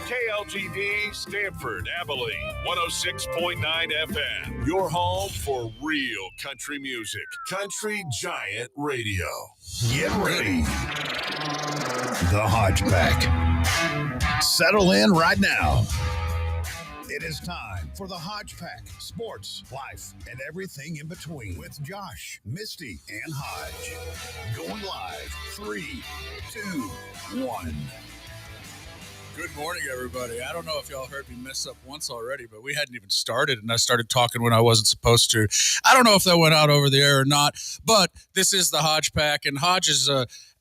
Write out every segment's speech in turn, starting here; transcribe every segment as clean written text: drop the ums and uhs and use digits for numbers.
KLGD, Stanford, Abilene, 106.9 FM. Your home for real country music. Country Giant Radio. Get ready. The Hodge Pack. Settle in right now. It is time for the Hodge Pack. Sports, life, and everything in between with Josh, Misty, and Hodge. Going live. 3, 2, 1. Good morning, everybody. I don't know if y'all heard me mess up once already, but we hadn't even started, and I started talking when I wasn't supposed to. I don't know if that went out over the air or not, but this is the Hodge Pack, and Hodge is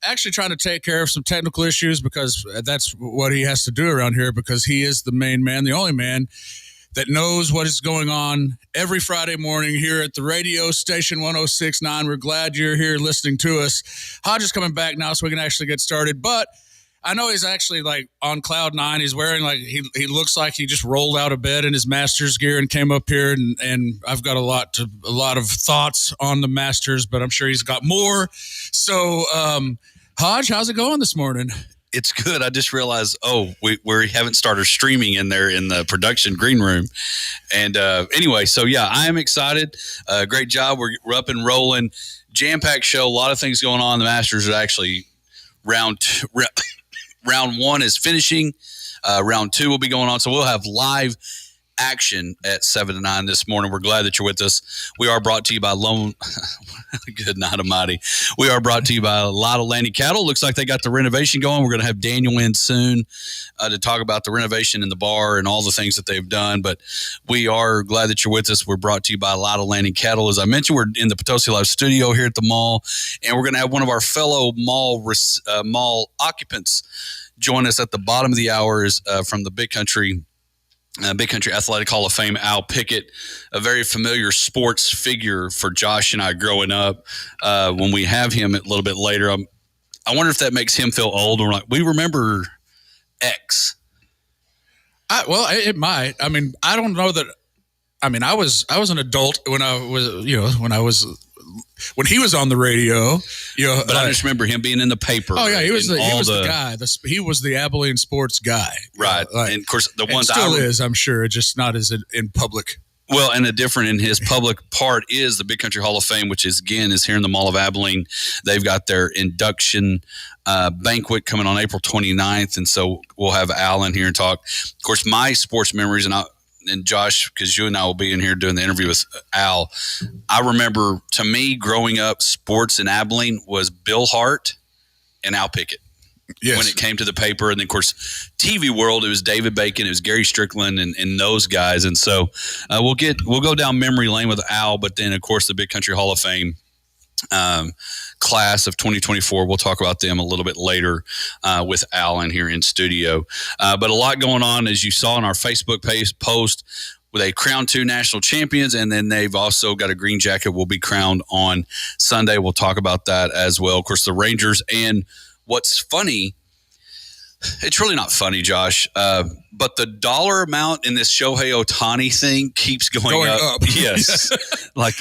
actually trying to take care of some technical issues because that's what he has to do around here because he is the main man, the only man that knows what is going on every Friday morning here at the radio station 106.9. We're glad you're here listening to us. Hodge is coming back now so we can actually get started, but I know he's actually like on cloud nine. He's wearing like he looks like he just rolled out of bed in his Masters gear and came up here. And I've got a lot of thoughts on the Masters, but I'm sure he's got more. So, Hodge, how's it going this morning? It's good. I just realized, we haven't started streaming in there in the production green room. And anyway, so yeah, I am excited. Great job. We're up and rolling. Jam-packed show. A lot of things going on. The Masters are actually Round one is finishing. Round two will be going on. So we'll have live action at 7 to 9 this morning. We're glad that you're with us. We are brought to you by Good night, Almighty. We are brought to you by Lotta Lanny Cattle. Looks like they got the renovation going. We're going to have Daniel in soon to talk about the renovation in the bar and all the things that they've done. But we are glad that you're with us. We're brought to you by Lotta Lanny Cattle. As I mentioned, we're in the Potosi Live studio here at the mall, and we're going to have one of our fellow mall occupants join us at the bottom of the hours from the Big Country Athletic Hall of Fame, Al Pickett, a very familiar sports figure for Josh and I growing up. When we have him a little bit later, I wonder if that makes him feel old. We're like, we remember X. It might. I mean, I don't know that. I mean, I was an adult when he was on the radio, But I just remember him being in the paper. Oh yeah, he was the guy. He was the Abilene sports guy, right? And of course, the ones still is, I'm sure, just not as in public. Well, and the different in his public part is the Big Country Hall of Fame, which is here in the Mall of Abilene. They've got their induction banquet coming on April 29th, and so we'll have Al in here and talk. Of course, my sports memories and Josh, because you and I will be in here doing the interview with Al. I remember, to me, growing up, sports in Abilene was Bill Hart and Al Pickett. Yes. When it came to the paper. And then, of course, TV world, it was David Bacon, it was Gary Strickland and those guys. And so we'll go down memory lane with Al, but then, of course, the Big Country Hall of Fame class of 2024. We'll talk about them a little bit later with Alan here in studio. But a lot going on, as you saw in our Facebook page post, with a Crown 2 national champions, and then they've also got a green jacket will be crowned on Sunday. We'll talk about that as well. Of course, the Rangers, and what's funny, it's really not funny, Josh, but the dollar amount in this Shohei Ohtani thing keeps going up. Yes. Like,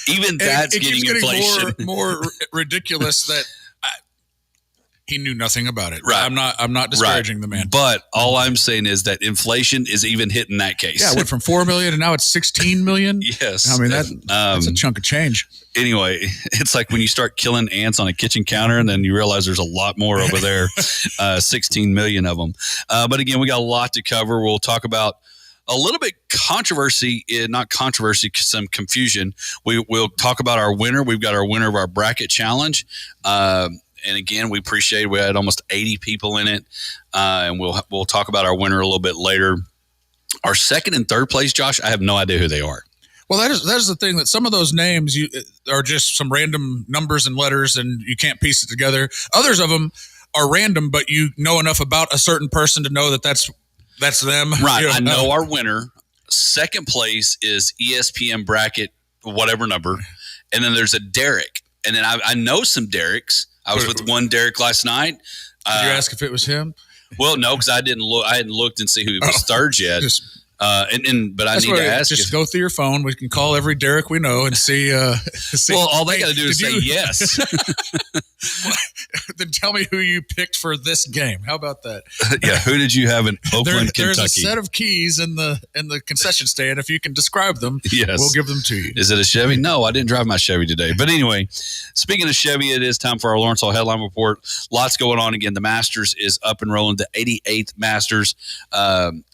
even that's getting inflation. More ridiculous that he knew nothing about it. Right. I'm not disparaging the man. But all I'm saying is that inflation is even hitting that case. Yeah, it went from $4 million and now it's $16 million. Yes. I mean, that's a chunk of change. Anyway, it's like when you start killing ants on a kitchen counter and then you realize there's a lot more over there, 16 million of them. But again, we got a lot to cover. We'll talk about a little bit some confusion. We'll talk about our winner. We've got our winner of our bracket challenge. And again, we appreciate it. We had almost 80 people in it. And we'll talk about our winner a little bit later. Our second and third place, Josh, I have no idea who they are. Well, that is the thing, that some of those names are just some random numbers and letters, and you can't piece it together. Others of them are random, but you know enough about a certain person to know that that's them. Right. I know our winner. Second place is ESPN bracket, whatever number. And then there's a Derek. And then I know some Dereks. I was with one Derek last night. Did you ask if it was him? Well, no, because I didn't look. I hadn't looked and see who was third yet. But I need to ask. Just go through your phone. We can call every Derek we know and see. Well, all they got to do is say yes. Then tell me who you picked for this game. How about that? Yeah, who did you have in Oakland, Kentucky? There's a set of keys in the concession stand. If you can describe them, yes, we'll give them to you. Is it a Chevy? No, I didn't drive my Chevy today. But anyway, speaking of Chevy, it is time for our Lawrence Hall headline report. Lots going on again. The Masters is up and rolling. The 88th Masters.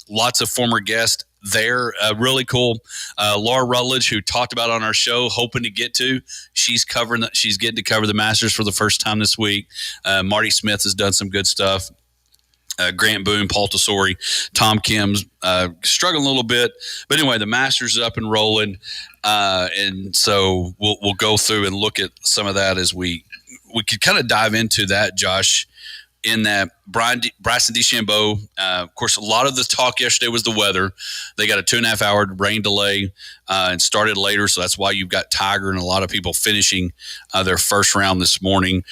Lots of former guests there. Really cool. Laura Rutledge, who talked about on our show, hoping to get to. She's getting to cover the Masters for the first time this week. Marty Smith has done some good stuff. Grant Boone, Paul Tesori, Tom Kim's struggling a little bit. But anyway, the Masters is up and rolling. And so we'll go through and look at some of that as we could kind of dive into that, Josh, in that Bryson DeChambeau, of course, a lot of the talk yesterday was the weather. They got a 2.5 hour rain delay and started later. So that's why you've got Tiger and a lot of people finishing their first round this morning.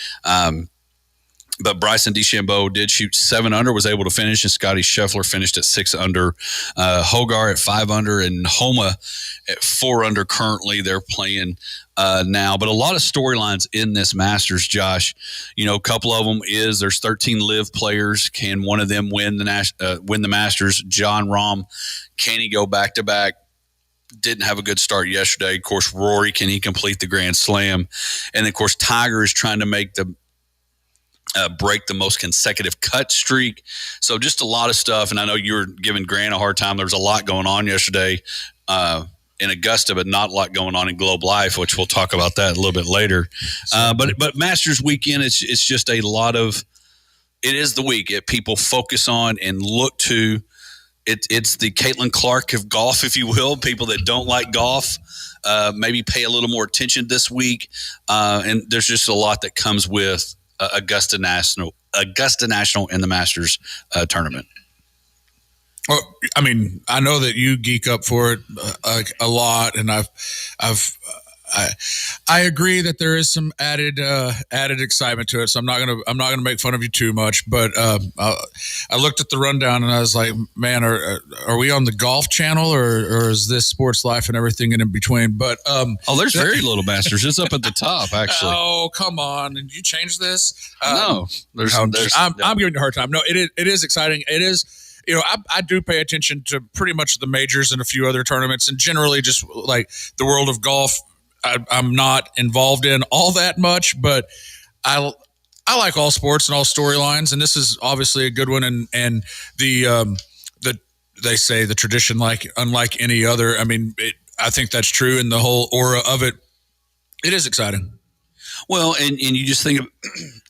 But Bryson DeChambeau did shoot 7 under, was able to finish, and Scotty Scheffler finished at 6 under. Hogar at 5 under, and Homa at 4 under currently. They're playing now. But a lot of storylines in this Masters, Josh. You know, a couple of them is there's 13 live players. Can one of them win the Masters? John Rahm, can he go back-to-back? Didn't have a good start yesterday. Of course, Rory, can he complete the Grand Slam? And, of course, Tiger is trying to make break the most consecutive cut streak. So just a lot of stuff. And I know you were giving Grant a hard time. There was a lot going on yesterday in Augusta, but not a lot going on in Globe Life, which we'll talk about that a little bit later. But Masters weekend, it's just a lot of – it is the week people focus on and look to. It's the Caitlin Clark of golf, if you will. People that don't like golf maybe pay a little more attention this week. And there's just a lot that comes with Augusta National in the Masters tournament. Well, I mean, I know that you geek up for it a lot, and I agree that there is some added excitement to it. So I'm not gonna make fun of you too much. But I looked at the rundown and I was like, man, are we on the Golf Channel or is this Sports Life and everything in between? But there's very little Masters. It's up at the top, actually. Oh, come on! Did you change this? No, I'm giving you a hard time. No, it is exciting. It is. You know, I do pay attention to pretty much the majors and a few other tournaments, and generally just like the world of golf. I'm not involved in all that much, but I like all sports and all storylines, and this is obviously a good one. And the they say the tradition unlike any other. I mean, I think that's true, and the whole aura of it. It is exciting. Well, and you just think of,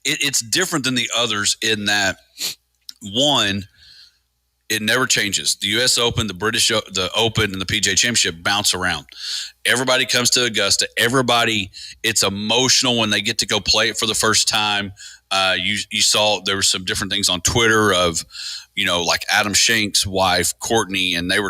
it's different than the others in that one. It never changes. The U.S. Open, the Open, and the PGA Championship bounce around. Everybody comes to Augusta. It's emotional when they get to go play it for the first time. You saw there were some different things on Twitter of, like Adam Shank's wife, Courtney, and they were,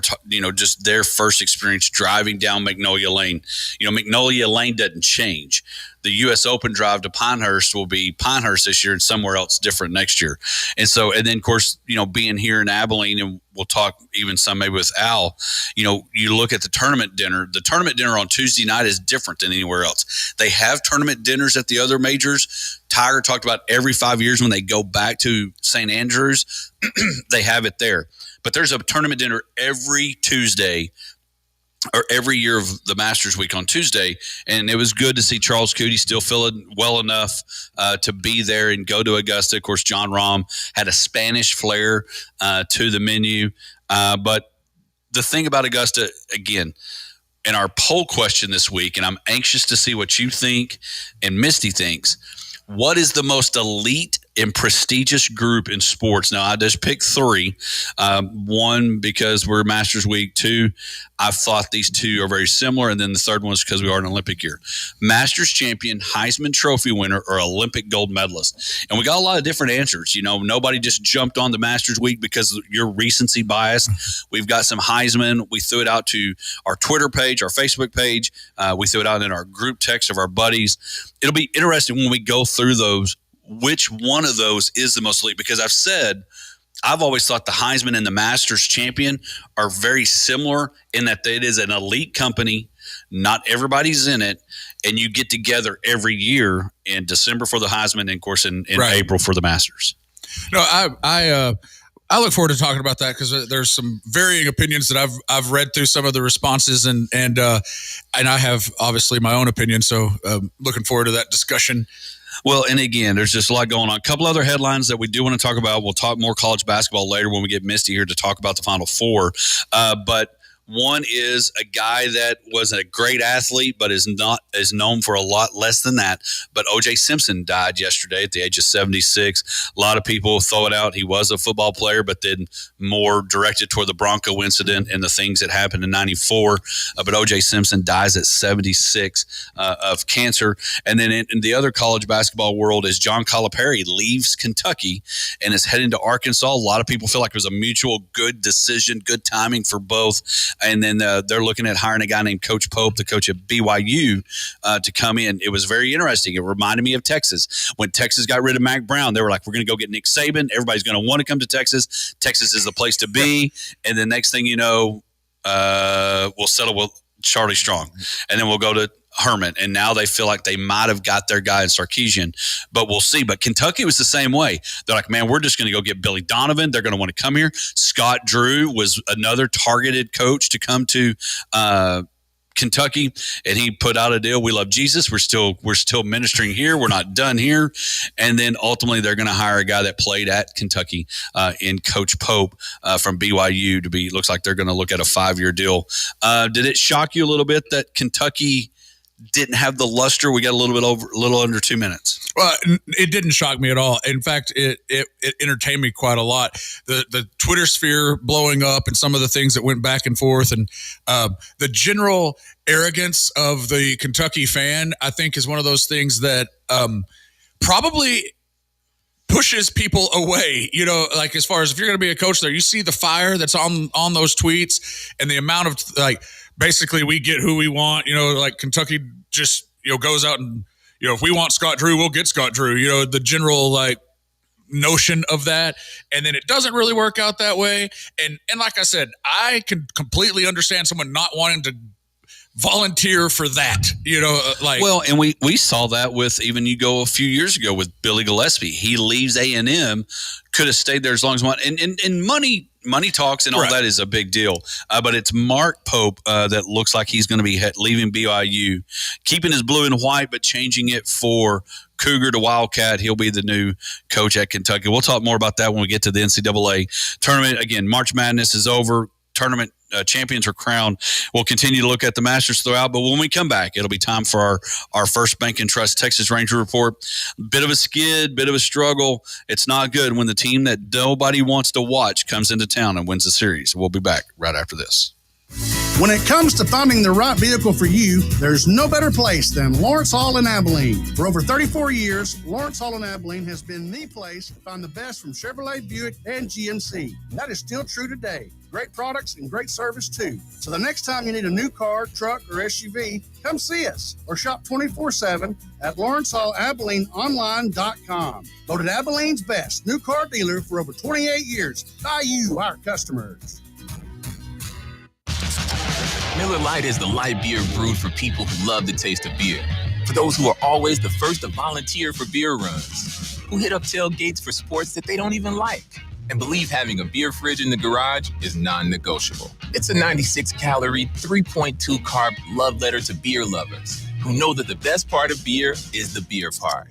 just their first experience driving down Magnolia Lane. Magnolia Lane doesn't change. The U.S. Open drive to Pinehurst will be Pinehurst this year and somewhere else different next year. And then, of course, being here in Abilene, and we'll talk even some maybe with Al, you look at the tournament dinner. The tournament dinner on Tuesday night is different than anywhere else. They have tournament dinners at the other majors. Tiger talked about every 5 years when they go back to St. Andrews, they have it there. But there's a tournament dinner every Tuesday or every year of the Masters week on Tuesday. And it was good to see Charles Cootie still feeling well enough to be there and go to Augusta. Of course, John Rahm had a Spanish flair to the menu. But the thing about Augusta, again, in our poll question this week, and I'm anxious to see what you think and Misty thinks, what is the most elite and prestigious group in sports? Now, I just picked 3. One, because we're Masters Week. 2, I've thought these two are very similar. And then the third one is because we are an Olympic year. Masters champion, Heisman Trophy winner, or Olympic gold medalist. And we got a lot of different answers. Nobody just jumped on the Masters Week because of your recency bias. We've got some Heisman. We threw it out to our Twitter page, our Facebook page. We threw it out in our group text of our buddies. It'll be interesting when we go through those, which one of those is the most elite, because I've always thought the Heisman and the Masters champion are very similar in that it is an elite company Not everybody's in it, and you get together every year in December for the Heisman and, of course, in April for the Masters. No, I look forward to talking about that because there's some varying opinions that I've read through some of the responses, and I have obviously my own opinion. So looking forward to that discussion. Well, and again, there's just a lot going on. A couple other headlines that we do want to talk about. We'll talk more college basketball later when we get Misty here to talk about the Final Four. But one is a guy that was a great athlete, but is known for a lot less than that. But O.J. Simpson died yesterday at the age of 76. A lot of people throw it out. He was a football player, but then more directed toward the Bronco incident and the things that happened in 94. But O.J. Simpson dies at 76 of cancer. And then in the other college basketball world is John Calipari leaves Kentucky and is heading to Arkansas. A lot of people feel like it was a mutual good decision, good timing for both. And then they're looking at hiring a guy named Coach Pope, the coach at BYU, to come in. It was very interesting. It reminded me of Texas. When Texas got rid of Mac Brown, they were like, we're going to go get Nick Saban. Everybody's going to want to come to Texas. Texas is the place to be. And the next thing you know, we'll settle with Charlie Strong. And then we'll go to Herman, and now they feel like they might have got their guy in Sarkisian, but we'll see. But Kentucky was the same way. They're like, man, we're just going to go get Billy Donovan. They're going to want to come here. Scott Drew was another targeted coach to come to Kentucky, and he put out a deal. We love Jesus. We're still ministering here. We're not done here. And then ultimately they're going to hire a guy that played at Kentucky in Coach Pope from BYU to be. Looks like they're going to look at a 5-year deal. Did it shock you a little bit that Kentucky didn't have the luster? We got a little under 2 minutes. Well, it didn't shock me at all. In fact, it entertained me quite a lot. The Twitter sphere blowing up and some of the things that went back and forth, and the general arrogance of the Kentucky fan, I think, is one of those things that probably pushes people away. You know, like as far as if you're going to be a coach there, you see the fire that's on those tweets and the amount of like, basically, we get who we want. You know, like Kentucky just, goes out and, if we want Scott Drew, we'll get Scott Drew. The general, like, notion of that. And then it doesn't really work out that way. And like I said, I can completely understand someone not wanting to volunteer for that, Well, and we saw that with even you go a few years ago with Billy Gillespie. He leaves A&M, could have stayed there as long as one. And money talks and all that is a big deal. But it's Mark Pope that looks like he's going to be leaving BYU, keeping his blue and white, but changing it for Cougar to Wildcat. He'll be the new coach at Kentucky. We'll talk more about that when we get to the NCAA tournament. Again, March Madness is over. Tournament champions are crowned. We'll continue to look at the Masters throughout, but when we come back, it'll be time for our first Bank and Trust Texas Ranger report. Bit of a skid, bit of a struggle. It's not good when the team that nobody wants to watch comes into town and wins the series. We'll be back right after this. When it comes to finding the right vehicle for you, there's no better place than Lawrence Hall in Abilene. For over 34 years, Lawrence Hall in Abilene has been the place to find the best from Chevrolet, Buick, and GMC. That is still true today. Great products and great service, too. So the next time you need a new car, truck, or SUV, come see us or shop 24/7 at LawrenceHallAbileneOnline.com. Voted Abilene's best new car dealer for over 28 years by you, our customers. Miller Lite is the light beer brewed for people who love the taste of beer. For those who are always the first to volunteer for beer runs, who hit up tailgates for sports that they don't even like, and believe having a beer fridge in the garage is non-negotiable. It's a 96-calorie, 3.2 carb love letter to beer lovers who know that the best part of beer is the beer part.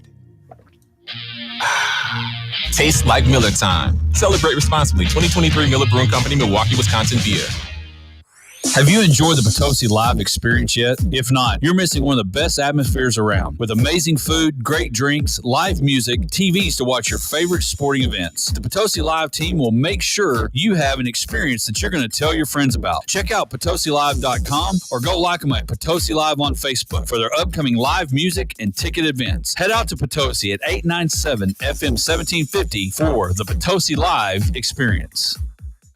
Tastes like Miller time. Celebrate responsibly. 2023 Miller Brewing Company, Milwaukee, Wisconsin beer. Have you enjoyed the Potosi Live experience yet? If not, you're missing one of the best atmospheres around. With amazing food, great drinks, live music, TVs to watch your favorite sporting events. The Potosi Live team will make sure you have an experience that you're going to tell your friends about. Check out PotosiLive.com or go like them at Potosi Live on Facebook for their upcoming live music and ticket events. Head out to Potosi at 897 FM 1750 for the Potosi Live experience.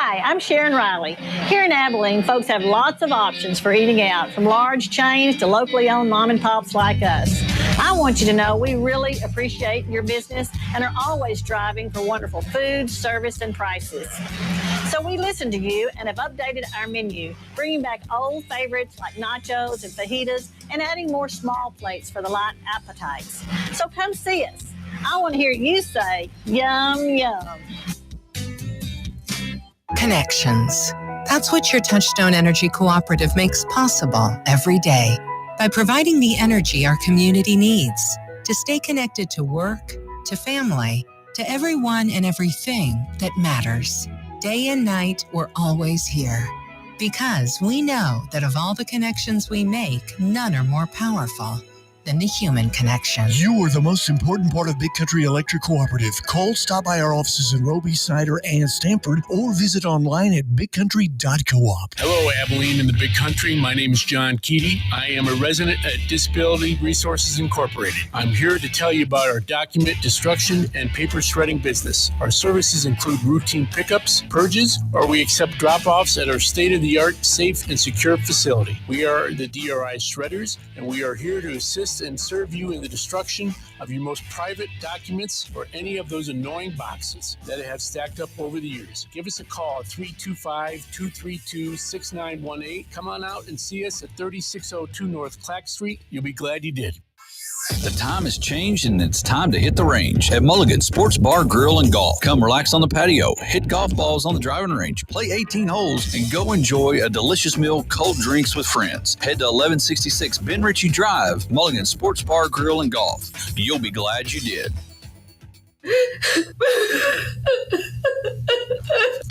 Hi, I'm Sharon Riley. Here in Abilene, folks have lots of options for eating out, from large chains to locally owned mom and pops like us. I want you to know we really appreciate your business and are always striving for wonderful food, service, and prices. So we listened to you and have updated our menu, bringing back old favorites like nachos and fajitas and adding more small plates for the light appetites. So come see us. I want to hear you say, yum, yum. Connections. That's what your Touchstone Energy Cooperative makes possible every day by providing the energy our community needs to stay connected to work, to family, to everyone and everything that matters. Day and night, we're always here because we know that of all the connections we make, none are more powerful than the human connection. You are the most important part of Big Country Electric Cooperative. Call, stop by our offices in Roby, Snyder, and Stamford, or visit online at bigcountry.coop. Hello, Abilene and the Big Country. My name is John Keaty. I am a resident at Disability Resources Incorporated. I'm here to tell you about our document destruction and paper shredding business. Our services include routine pickups, purges, or we accept drop-offs at our state-of-the-art, safe, and secure facility. We are the DRI Shredders, and we are here to assist and serve you in the destruction of your most private documents or any of those annoying boxes that have stacked up over the years. Give us a call at 325-232-6918. Come on out and see us at 3602 North Clack Street. You'll be glad you did. The time has changed and it's time to hit the range at Mulligan Sports Bar, Grill, and Golf. Come relax on the patio, hit golf balls on the driving range, play 18 holes, and go enjoy a delicious meal, cold drinks with friends. Head to 1166 Ben Ritchie Drive, Mulligan Sports Bar, Grill, and Golf. You'll be glad you did.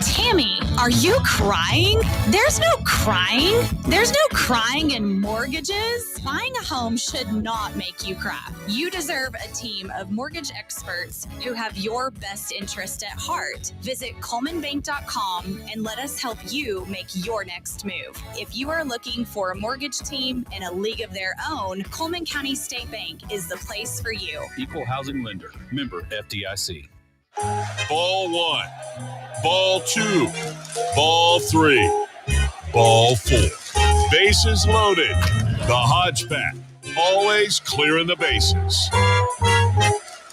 Tammy, are you crying? There's no crying. There's no crying in mortgages. Buying a home should not make you cry. You deserve a team of mortgage experts who have your best interest at heart. Visit ColemanBank.com and let us help you make your next move. If you are looking for a mortgage team in a league of their own, Coleman County State Bank is the place for you. Equal housing lender. Member FDIC. Ball one, ball two, ball three, ball four. Bases loaded. The Hodge Pack, always clearing the bases.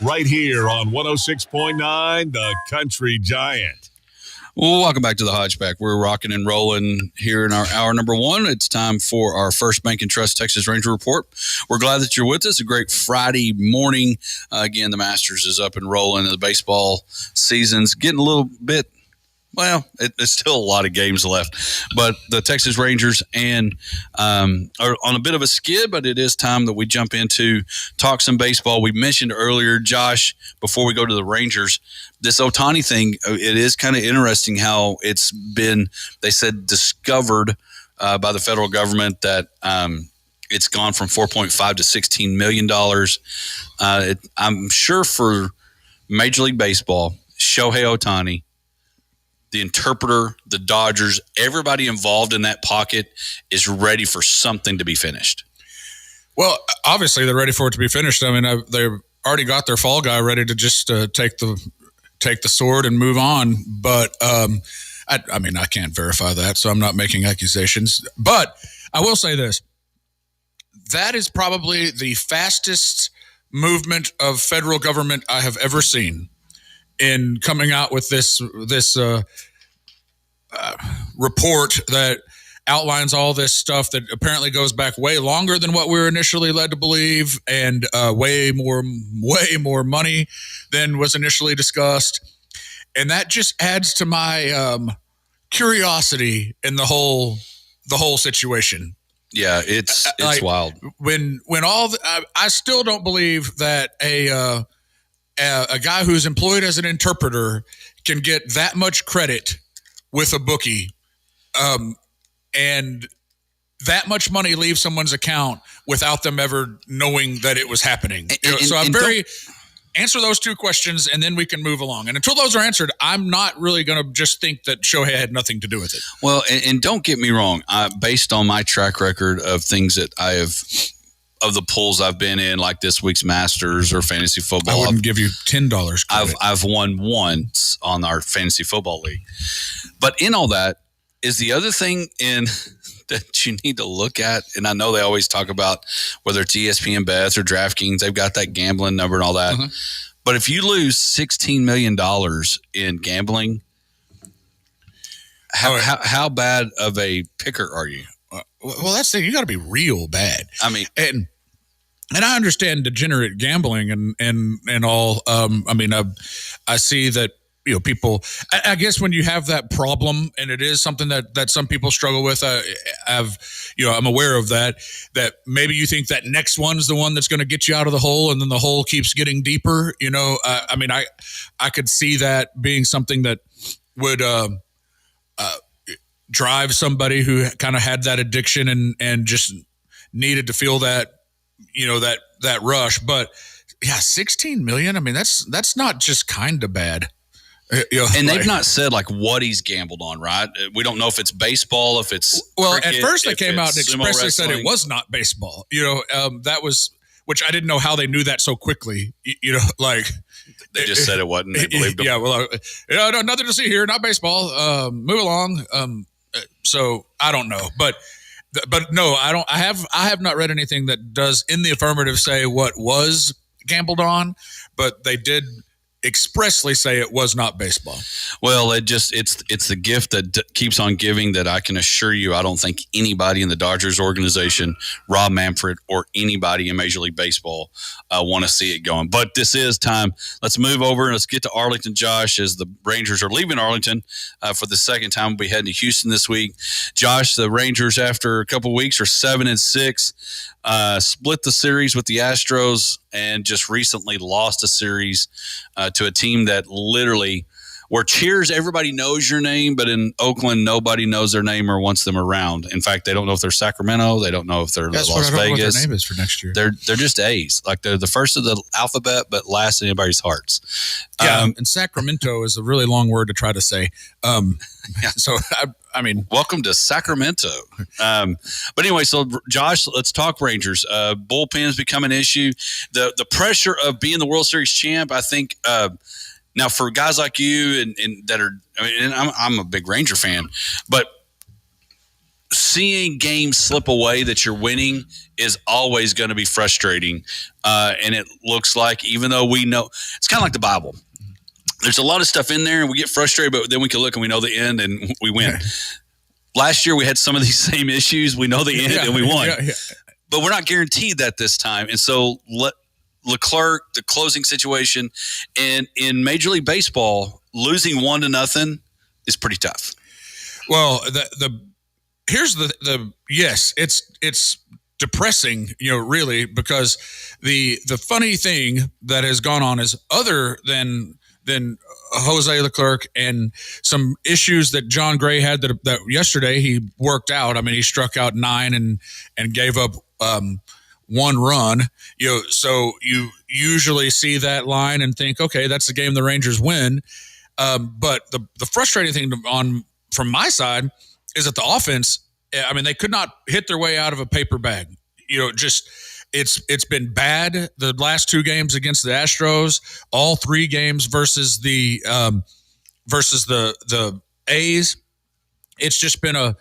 Right here on 106.9, The Country Giant. Well, welcome back to the Hodge Pack. We're rocking and rolling here in our hour number one. It's time for our First Bank and Trust Texas Ranger Report. We're glad that you're with us. A great Friday morning. Again, the Masters is up and rolling. The baseball season's getting a little bit, well, it's still a lot of games left. But the Texas Rangers are on a bit of a skid, but it is time that we jump into talk some baseball. We mentioned earlier, Josh, before we go to the Rangers, this Ohtani thing, it is kind of interesting how it's been, they said, discovered by the federal government that it's gone from $4.5 to $16 million. I'm sure for Major League Baseball, Shohei Ohtani, the interpreter, the Dodgers, everybody involved in that pocket is ready for something to be finished. Well, obviously they're ready for it to be finished. I mean, they've already got their fall guy ready to just take the sword and move on. But I mean, I can't verify that, so I'm not making accusations. But I will say this. That is probably the fastest movement of federal government I have ever seen in coming out with this report that outlines all this stuff that apparently goes back way longer than what we were initially led to believe, and way more money than was initially discussed. And that just adds to my curiosity in the whole situation. Yeah, it's like, wild. When I still don't believe that a guy who's employed as an interpreter can get that much credit with a bookie, and that much money leave someone's account without them ever knowing that it was happening. Answer those two questions, and then we can move along. And until those are answered, I'm not really going to just think that Shohei had nothing to do with it. Well, and don't get me wrong. Based on my track record of things that I have, of the pools I've been in, like this week's Masters or fantasy football, I wouldn't give you $10 credit. I've won once on our fantasy football league. But in all that is the other thing that you need to look at, and I know they always talk about whether it's ESPN Bets or DraftKings, they've got that gambling number and all that. Mm-hmm. But if you lose $16 million in gambling, How bad of a picker are you? Well, that's the thing. You got to be real bad. I mean, and I understand degenerate gambling and all. I see that, people, I guess when you have that problem, and it is something that some people struggle with, I'm aware of that maybe you think that next one's the one that's going to get you out of the hole, and then the hole keeps getting deeper. I could see that being something that would drive somebody who kind of had that addiction and just needed to feel that, that rush. But yeah, 16 million. I mean, that's not just kind of bad. And they've not said what he's gambled on, right? We don't know if it's baseball, if it's cricket, at first they came out and expressly said it was not baseball. That was, which I didn't know how they knew that so quickly. They just said it wasn't. They believed them. Yeah, well, nothing to see here, not baseball. Move along. So I don't know, but no, I don't. I have not read anything that does in the affirmative say what was gambled on, but they did expressly say it was not baseball. Well, it's the gift that keeps on giving, that I can assure you I don't think anybody in the Dodgers organization, Rob Manfred, or anybody in Major League Baseball want to see it going. But this is time. Let's move over and let's get to Arlington, Josh, as the Rangers are leaving Arlington for the second time. We'll be heading to Houston this week. Josh, the Rangers, after a couple of weeks, are 7-6. Split the series with the Astros and just recently lost a series to a team that literally, where Cheers, everybody knows your name, but in Oakland, nobody knows their name or wants them around. In fact, they don't know if they're Sacramento. They don't know if they're Las Vegas. I don't know what their name is for next year. They're just A's. They're the first of the alphabet, but last in anybody's hearts. Yeah, and Sacramento is a really long word to try to say. So, I mean, welcome to Sacramento. But anyway, so Josh, let's talk Rangers. Bullpen's become an issue. The pressure of being the World Series champ, I think. Now, for guys like you and that are, and I'm a big Ranger fan, but seeing games slip away that you're winning is always going to be frustrating. And it looks like, even though we know, it's kind of like the Bible. There's a lot of stuff in there and we get frustrated, but then we can look and we know the end and we win. Yeah. Last year we had some of these same issues. We know the end and we won. Yeah. But we're not guaranteed that this time. And so Leclerc, the closing situation, and in Major League Baseball, losing 1-0 is pretty tough. Well, here's the yes, it's depressing, really, because the funny thing that has gone on is, other than Jose Leclerc and some issues that John Gray had that yesterday he worked out. I mean, he struck out 9 and gave up 1 run. So you usually see that line and think, okay, that's the game the Rangers win. But the frustrating thing from my side is that the offense, I mean, they could not hit their way out of a paper bag. It's been bad the last 2 games against the Astros, all 3 games versus the A's. It's just been a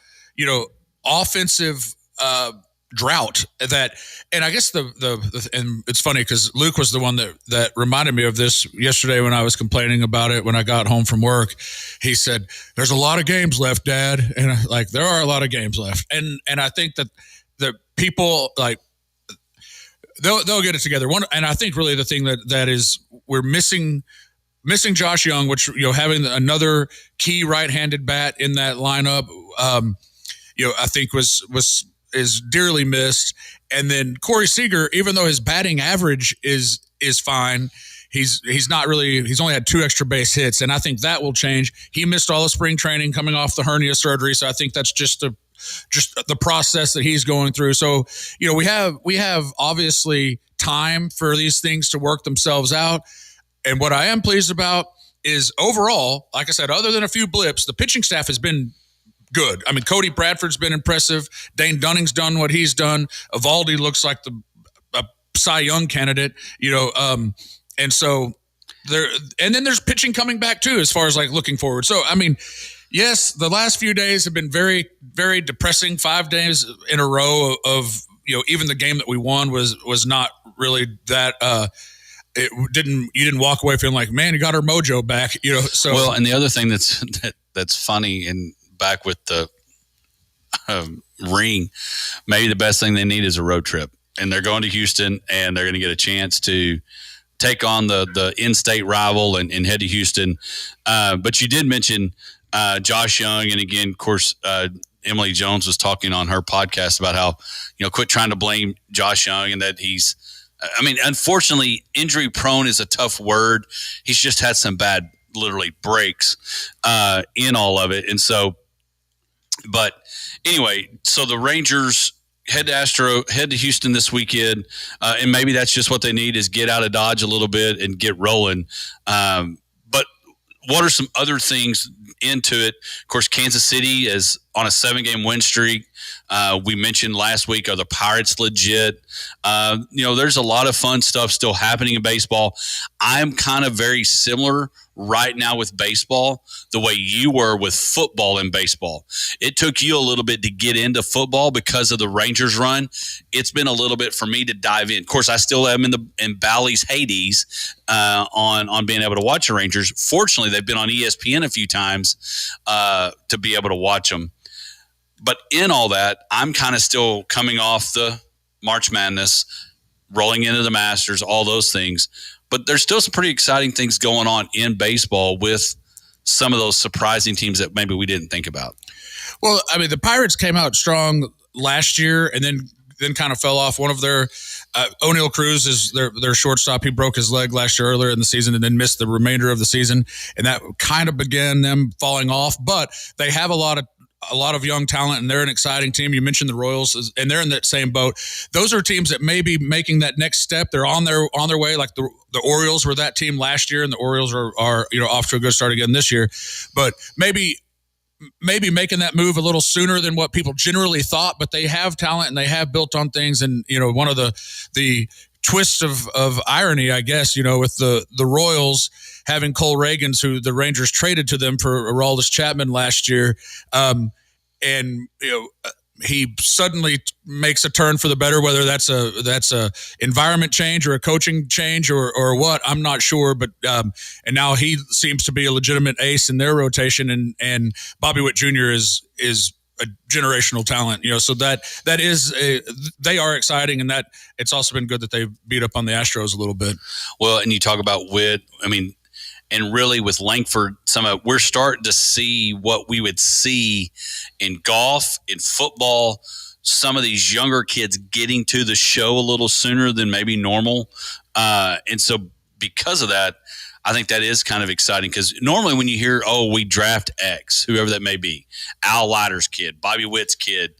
offensive drought and I guess and it's funny because Luke was the one that reminded me of this yesterday when I was complaining about it when I got home from work. He said, "There's a lot of games left, Dad," and there are a lot of games left, and I think that the people they'll get it together. And I think really the thing that is, we're missing Josh Young, which having another key right-handed bat in that lineup, I think is dearly missed. And then Corey Seager, even though his batting average is fine, he's only had 2 extra base hits, and I think that will change. He missed all the spring training coming off the hernia surgery, so I think that's just the process that he's going through. So, we have obviously time for these things to work themselves out. And what I am pleased about is overall, like I said, other than a few blips, the pitching staff has been good. I mean, Cody Bradford's been impressive. Dane Dunning's done what he's done. Evaldi looks like a Cy Young candidate, and so and then there's pitching coming back too, as far as looking forward. So, I mean, yes, the last few days have been very, very depressing. 5 days in a row of even the game that we won was not really that. You didn't walk away feeling like, man, you got our mojo back. So well, and the other thing that's funny, and back with the ring, maybe the best thing they need is a road trip. And they're going to Houston, and they're going to get a chance to take on the in-state rival and head to Houston. But you did mention Josh Young, and again, of course, Emily Jones was talking on her podcast about how, quit trying to blame Josh Young and that he's, unfortunately, injury prone is a tough word. He's just had some bad, literally, breaks in all of it. And so, but anyway, so the Rangers head to Houston this weekend, and maybe that's just what they need is get out of Dodge a little bit and get rolling. But what are some other things into it? Of course, Kansas City is on a 7-game win streak. We mentioned last week, are the Pirates legit? There's a lot of fun stuff still happening in baseball. I'm kind of very similar right now with baseball, the way you were with football and baseball. It took you a little bit to get into football because of the Rangers run. It's been a little bit for me to dive in. Of course, I still am in Bally's Hades on being able to watch the Rangers. Fortunately, they've been on ESPN a few times to be able to watch them. But in all that, I'm kind of still coming off the March Madness, rolling into the Masters, all those things. But there's still some pretty exciting things going on in baseball with some of those surprising teams that maybe we didn't think about. Well, the Pirates came out strong last year and then kind of fell off. One of their O'Neal Cruz is their shortstop. He broke his leg last year earlier in the season and then missed the remainder of the season. And that kind of began them falling off. But they have a lot of young talent, and they're an exciting team. You mentioned the Royals, and they're in that same boat. Those are teams that may be making that next step. They're on their way. Like the Orioles were that team last year, and the Orioles are off to a good start again this year. But maybe making that move a little sooner than what people generally thought. But they have talent, and they have built on things. And one of the twists of irony, I guess, with the Royals having Cole Reagans, who the Rangers traded to them for Aroldis Chapman last year. He suddenly makes a turn for the better, whether that's a environment change or a coaching change or what, I'm not sure. But and now he seems to be a legitimate ace in their rotation, and Bobby Witt Jr. is a generational talent, so that is they are exciting, and that it's also been good that they beat up on the Astros a little bit. Well, and you talk about Witt, and really with Langford, we're starting to see what we would see in golf, in football, some of these younger kids getting to the show a little sooner than maybe normal. And so because of that, I think that is kind of exciting, because normally when you hear, we draft X, whoever that may be, Al Leiter's kid, Bobby Witt's kid,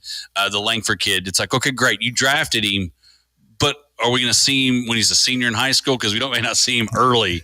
the Langford kid, it's like, okay, great, you drafted him, but are we going to see him when he's a senior in high school? Because we may not see him early.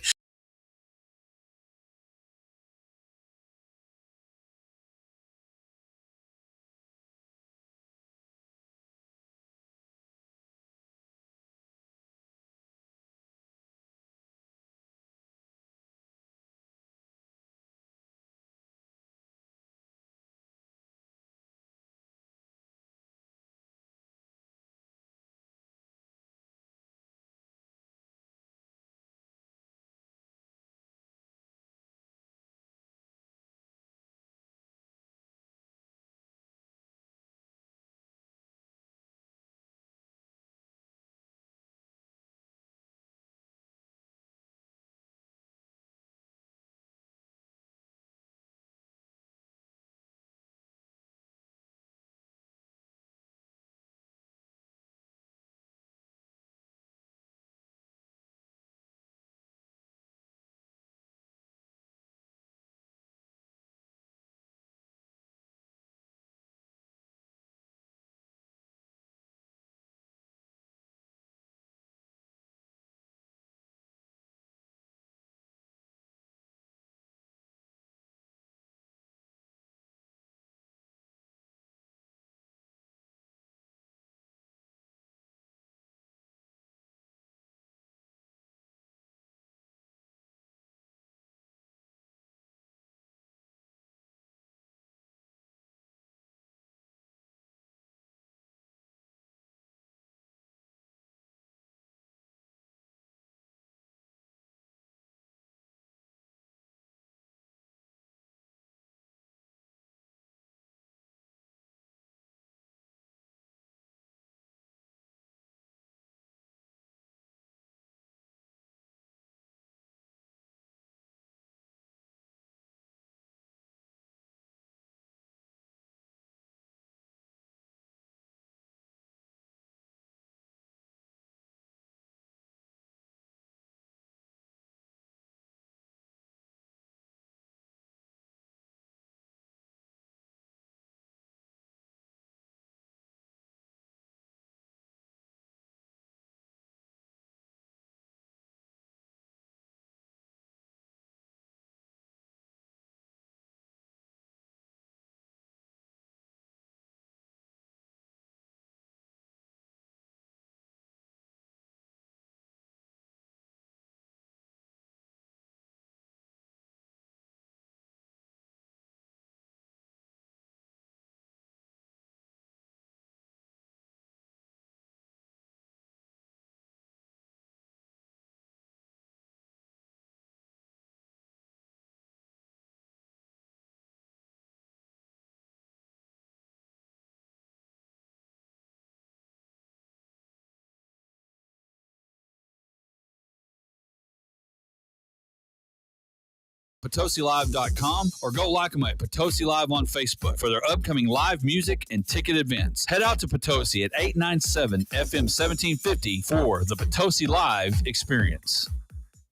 PotosiLive.com or go like them at Potosi Live on Facebook for their upcoming live music and ticket events. Head out to Potosi at 897 FM 1750 for the Potosi Live experience.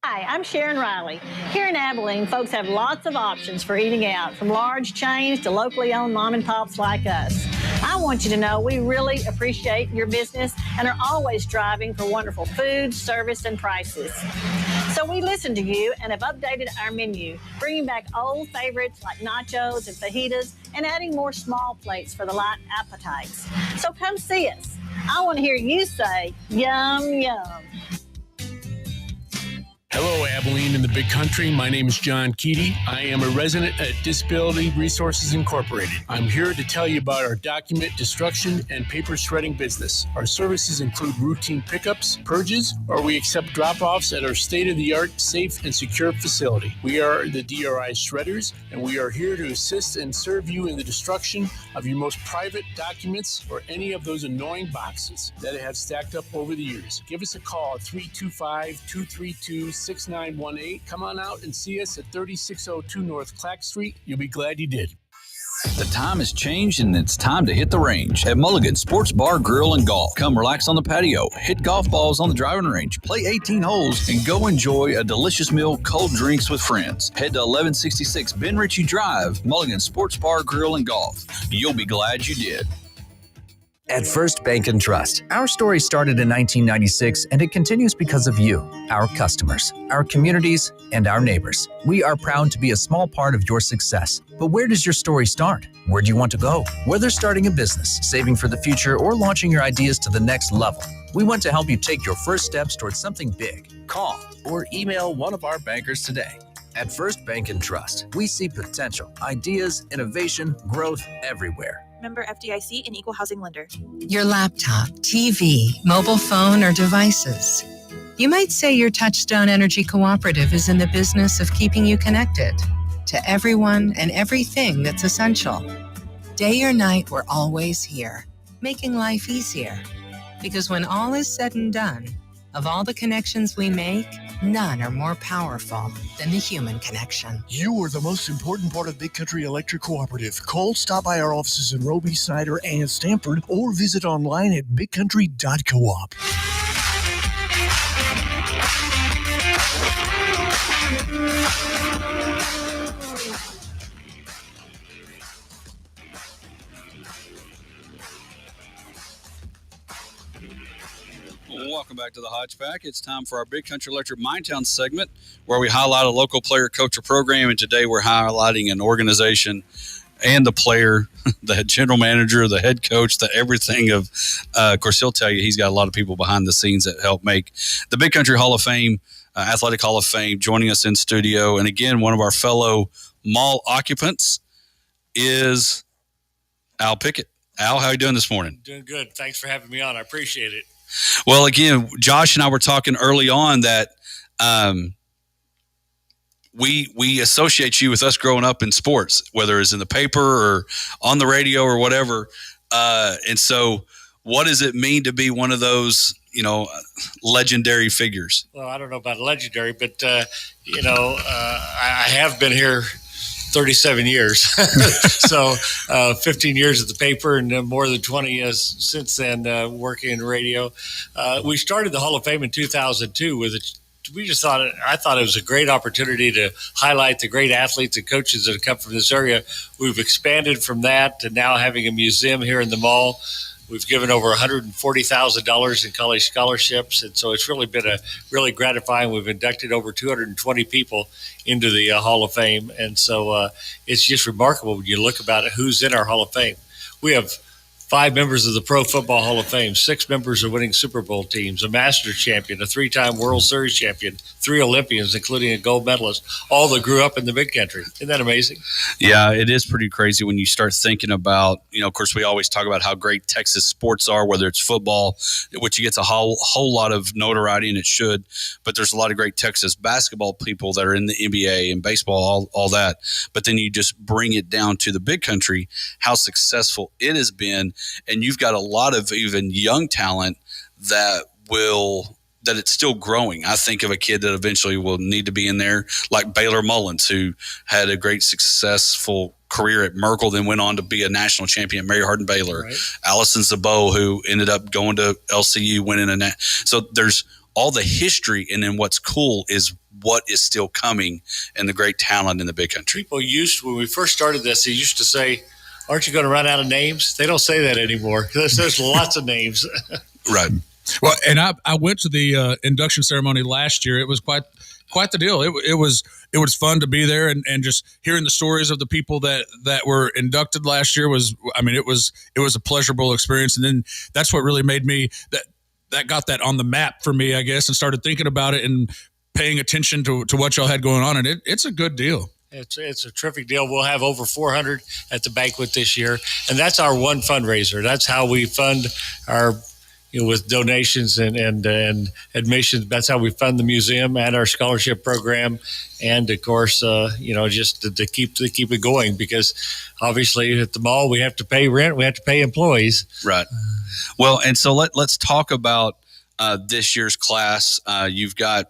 Hi, I'm Sharon Riley. Here in Abilene, folks have lots of options for eating out, from large chains to locally owned mom and pops like us. I want you to know we really appreciate your business and are always striving for wonderful food, service, and prices. So we listened to you and have updated our menu, bringing back old favorites like nachos and fajitas and adding more small plates for the light appetites. So come see us. I want to hear you say, yum, yum. Hello, Abilene and the Big Country. My name is John Keaty. I am a resident at Disability Resources Incorporated. I'm here to tell you about our document destruction and paper shredding business. Our services include routine pickups, purges, or we accept drop-offs at our state-of-the-art, safe, and secure facility. We are the DRI Shredders, and we are here to assist and serve you in the destruction of your most private documents or any of those annoying boxes that have stacked up over the years. Give us a call at 325-232-6918. Come on out and see us at 3602 North Clack Street. You'll be glad you did. The time has changed and it's time to hit the range at Mulligan Sports Bar, Grill, and Golf. Come relax on the patio, hit golf balls on the driving range, play 18 holes, and go enjoy a delicious meal, cold drinks with friends. Head to 1166 Ben Ritchie Drive, Mulligan Sports Bar, Grill, and Golf. You'll be glad you did. At First Bank and Trust, our story started in 1996 and it continues because of you, our customers, our communities, and our neighbors. We are proud to be a small part of your success. But where does your story start? Where do you want to go? Whether starting a business, saving for the future, or launching your ideas to the next level, we want to help you take your first steps towards something big. Call or email one of our bankers today. At First Bank and Trust, we see potential, ideas, innovation, growth everywhere. Member FDIC and Equal Housing Lender. Your laptop, TV, mobile phone, or devices. You might say your Touchstone Energy Cooperative is in the business of keeping you connected to everyone and everything that's essential. Day or night, we're always here, making life easier. Because when all is said and done, of all the connections we make, none are more powerful than the human connection. You are the most important part of Big Country Electric Cooperative. Call, stop by our offices in Roby, Snyder, and Stamford, or visit online at bigcountry.coop. Welcome back to the Hodge Pack. It's time for our Big Country Electric Mindtown segment where we highlight a local player, coach, or program. And today we're highlighting an organization and the player, the general manager, the head coach, the everything of course, he'll tell you he's got a lot of people behind the scenes that help make the Big Country Hall of Fame, Athletic Hall of Fame, joining us in studio. And again, one of our fellow mall occupants is Al Pickett. Al, how are you doing this morning? Doing good. Thanks for having me on. I appreciate it. Well, again, Josh and I were talking early on that we associate you with us growing up in sports, whether it's in the paper or on the radio or whatever. And so what does it mean to be one of those, legendary figures? Well, I don't know about legendary, but, I have been here 37 years. So 15 years at the paper and more than 20 years since then working in radio. We started the Hall of Fame in 2002 with I thought it was a great opportunity to highlight the great athletes and coaches that have come from this area. We've expanded from that to now having a museum here in the mall. We've given over $140,000 in college scholarships, and so it's really been really gratifying. We've inducted over 220 people into the Hall of Fame, and so it's just remarkable when you look about it, who's in our Hall of Fame. We have 5 members of the Pro Football Hall of Fame, 6 members of winning Super Bowl teams, a Masters champion, a 3-time World Series champion, 3 Olympians, including a gold medalist, all that grew up in the Big Country. Isn't that amazing? Yeah, it is pretty crazy when you start thinking about, of course, we always talk about how great Texas sports are, whether it's football, which gets a whole lot of notoriety, and it should, but there's a lot of great Texas basketball people that are in the NBA and baseball, all that. But then you just bring it down to the Big Country, how successful it has been. And you've got a lot of even young talent that will that it's still growing. I think of a kid that eventually will need to be in there, like Baylor Mullins, who had a great successful career at Merkel, then went on to be a national champion at Mary Hardin Baylor. Right. Allison Zabot, who ended up going to LCU, winning so there's all the history, and then what's cool is what is still coming and the great talent in the big country. People when we first started this, they used to say, aren't you going to run out of names? They don't say that anymore. There's lots of names. Right. Well, and I went to the induction ceremony last year. It was quite the deal. It was fun to be there, and just hearing the stories of the people that were inducted last year it was a pleasurable experience. And then that's what really made me that got that on the map for me, I guess, and started thinking about it and paying attention to what y'all had going on. And it's a good deal. It's a terrific deal. We'll have over 400 at the banquet this year, and that's our one fundraiser. That's how we fund our. With donations and admissions, that's how we fund the museum and our scholarship program, and of course, just to keep it going, because obviously at the mall we have to pay rent, we have to pay employees. Right. Well, and so let's talk about this year's class. You've got,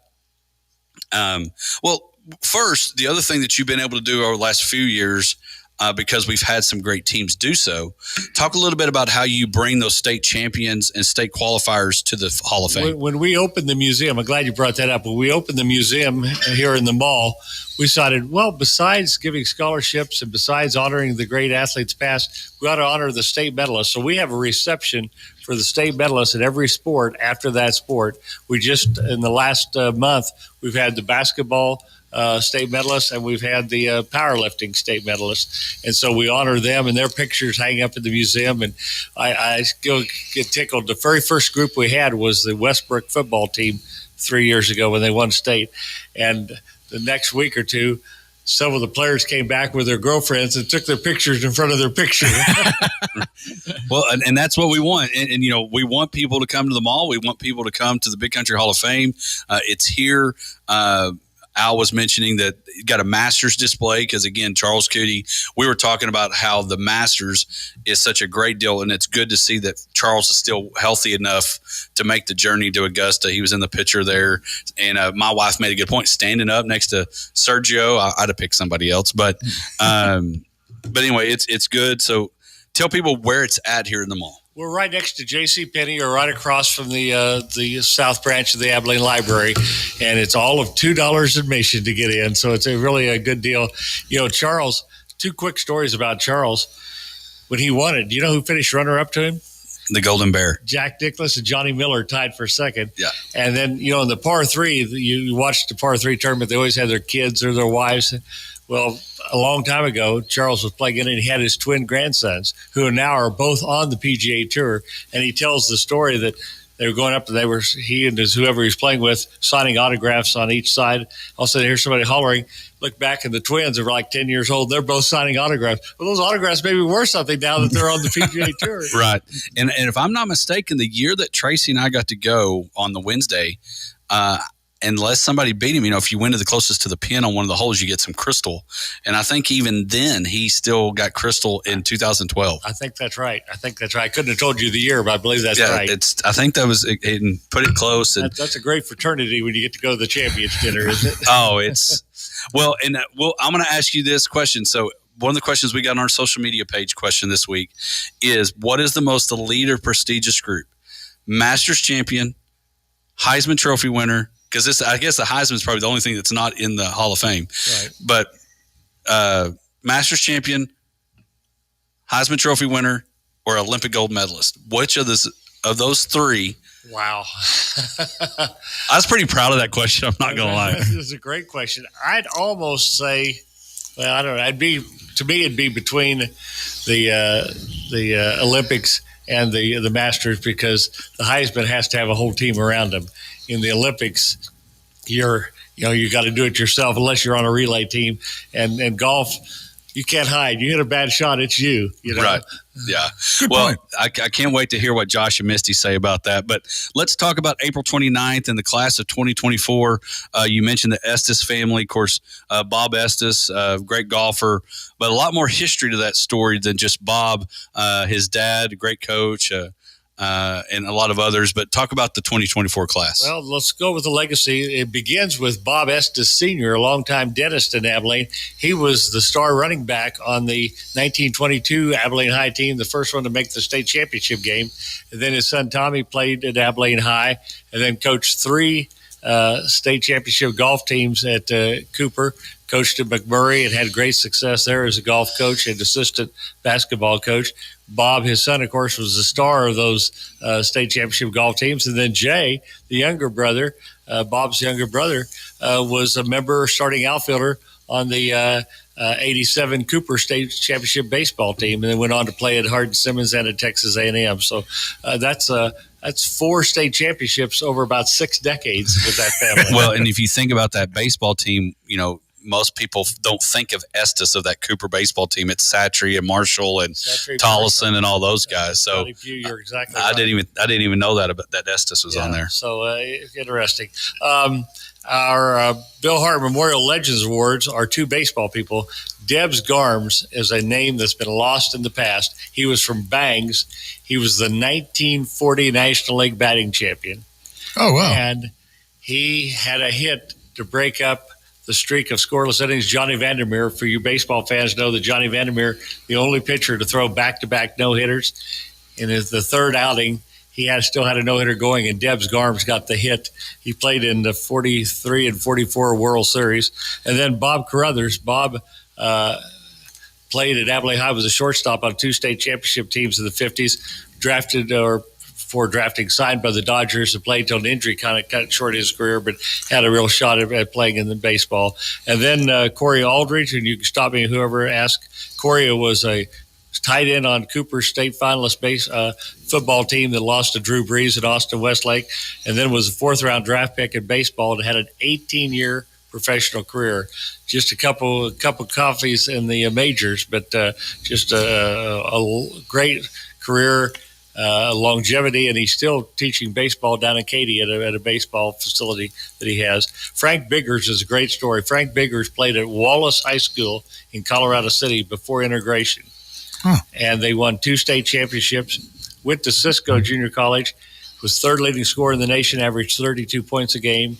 first, the other thing that you've been able to do over the last few years. Because we've had some great teams do so. Talk a little bit about how you bring those state champions and state qualifiers to the Hall of Fame. When we opened the museum, I'm glad you brought that up. When we opened the museum here in the mall, we decided, besides giving scholarships and besides honoring the great athletes past, we ought to honor the state medalists. So we have a reception for the state medalists at every sport after that sport. We just, in the last month, we've had the basketball state medalists, and we've had the powerlifting state medalists, and so we honor them, and their pictures hang up in the museum. And I still get tickled. The very first group we had was the Westbrook football team 3 years ago when they won state, and the next week or two, some of the players came back with their girlfriends and took their pictures in front of their picture. Well, and that's what we want. And, we want people to come to the mall. We want people to come to the Big Country Hall of Fame. It's here. Al was mentioning that you got a Masters display because, again, Charles Cootie, we were talking about how the Masters is such a great deal, and it's good to see that Charles is still healthy enough to make the journey to Augusta. He was in the picture there, and my wife made a good point, standing up next to Sergio. I'd have picked somebody else, but anyway, it's good. So tell people where it's at here in the mall. We're right next to JCPenney, or right across from the South Branch of the Abilene Library, and it's all of $2 admission to get in. So it's really a good deal. Charles, two quick stories about Charles. When he won it, do you know who finished runner-up to him? The Golden Bear. Jack Nicklaus and Johnny Miller tied for second. Yeah. And then, in the par three, you watched the par three tournament, they always had their kids or their wives. Well, a long time ago, Charles was playing in it, and he had his twin grandsons, who now are both on the PGA Tour. And he tells the story that they were going up, and he and whoever he was playing with, signing autographs on each side. All of a sudden, here's somebody hollering. Look back, and the twins are like 10 years old. They're both signing autographs. Well, those autographs maybe worth something now that they're on the PGA Tour. Right. And if I'm not mistaken, the year that Tracy and I got to go on the Wednesday, unless somebody beat him, if you went to the closest to the pin on one of the holes, you get some crystal. And I think even then he still got crystal in 2012. I think that's right. I couldn't have told you the year, but I believe that's right. I think that was and put it close. And that's a great fraternity when you get to go to the champions dinner, isn't it? Oh, it's well. And I'm going to ask you this question. So one of the questions we got on our social media page question this week is, what is the most elite or prestigious group? Masters champion, Heisman Trophy winner. Because I guess the Heisman is probably the only thing that's not in the Hall of Fame. Right. But Masters champion, Heisman Trophy winner, or Olympic gold medalist. Which of those three? Wow. I was pretty proud of that question. I'm not going to lie. This is a great question. I'd almost say, I don't know. To me, it'd be between the Olympics and the Masters, because the Heisman has to have a whole team around him. In the Olympics, you got to do it yourself unless you're on a relay team. And golf, you can't hide. You hit a bad shot, it's you. Right. Yeah. Good well, point. I can't wait to hear what Josh and Misty say about that. But let's talk about April 29th and the class of 2024. You mentioned the Estes family. Of course, Bob Estes, great golfer, but a lot more history to that story than just Bob. His dad, great coach, and a lot of others. But talk about the 2024 class. Well, let's go with the legacy. It begins with Bob Estes Sr., a longtime dentist in Abilene. He was the star running back on the 1922 Abilene High team, the first one to make the state championship game. And then his son Tommy played at Abilene High and then coached 3 state championship golf teams at Cooper. Coached at McMurray and had great success there as a golf coach and assistant basketball coach. Bob, his son, of course, was the star of those state championship golf teams. And then Jay, the younger brother, Bob's younger brother, was a member, starting outfielder on the 87 Cooper State Championship baseball team, and then went on to play at Hardin-Simmons and at Texas A&M. So that's 4 state championships over about 6 decades with that family. Well, and if you think about that baseball team, most people don't think of Estes of that Cooper baseball team. It's Satry and Marshall and Tollison and all those guys. So you're exactly I right. didn't even know that Estes was on there. So interesting. Our Bill Hart Memorial Legends Awards are 2 baseball people. Debs Garms is a name that's been lost in the past. He was from Bangs. He was the 1940 National League batting champion. Oh, wow. And he had a hit to break up the streak of scoreless innings. Johnny Vandermeer, for you baseball fans, know that Johnny Vandermeer, the only pitcher to throw back-to-back no-hitters. In the 3rd outing, he still had a no-hitter going, and Debs Garms got the hit. He played in the 43 and 44 World Series. And then Bob Carruthers. Bob played at Abilene High, was a shortstop on 2 state championship teams in the 50s, signed by the Dodgers, and played till an injury kind of cut short his career, but had a real shot at playing in the baseball. And then Corey Aldridge, and you can stop me, whoever asked. Corey was a tight end on Cooper State finalist football team that lost to Drew Brees at Austin Westlake, and then was a 4th-round draft pick in baseball and had an 18-year professional career. Just a couple coffees in the majors, but just a great career. Longevity, and he's still teaching baseball down in Katy at a baseball facility that he has. Frank Biggers is a great story. Frank Biggers played at Wallace High School in Colorado City before integration, and they won 2 state championships. Went to Cisco Junior College, was 3rd leading scorer in the nation, averaged 32 points a game.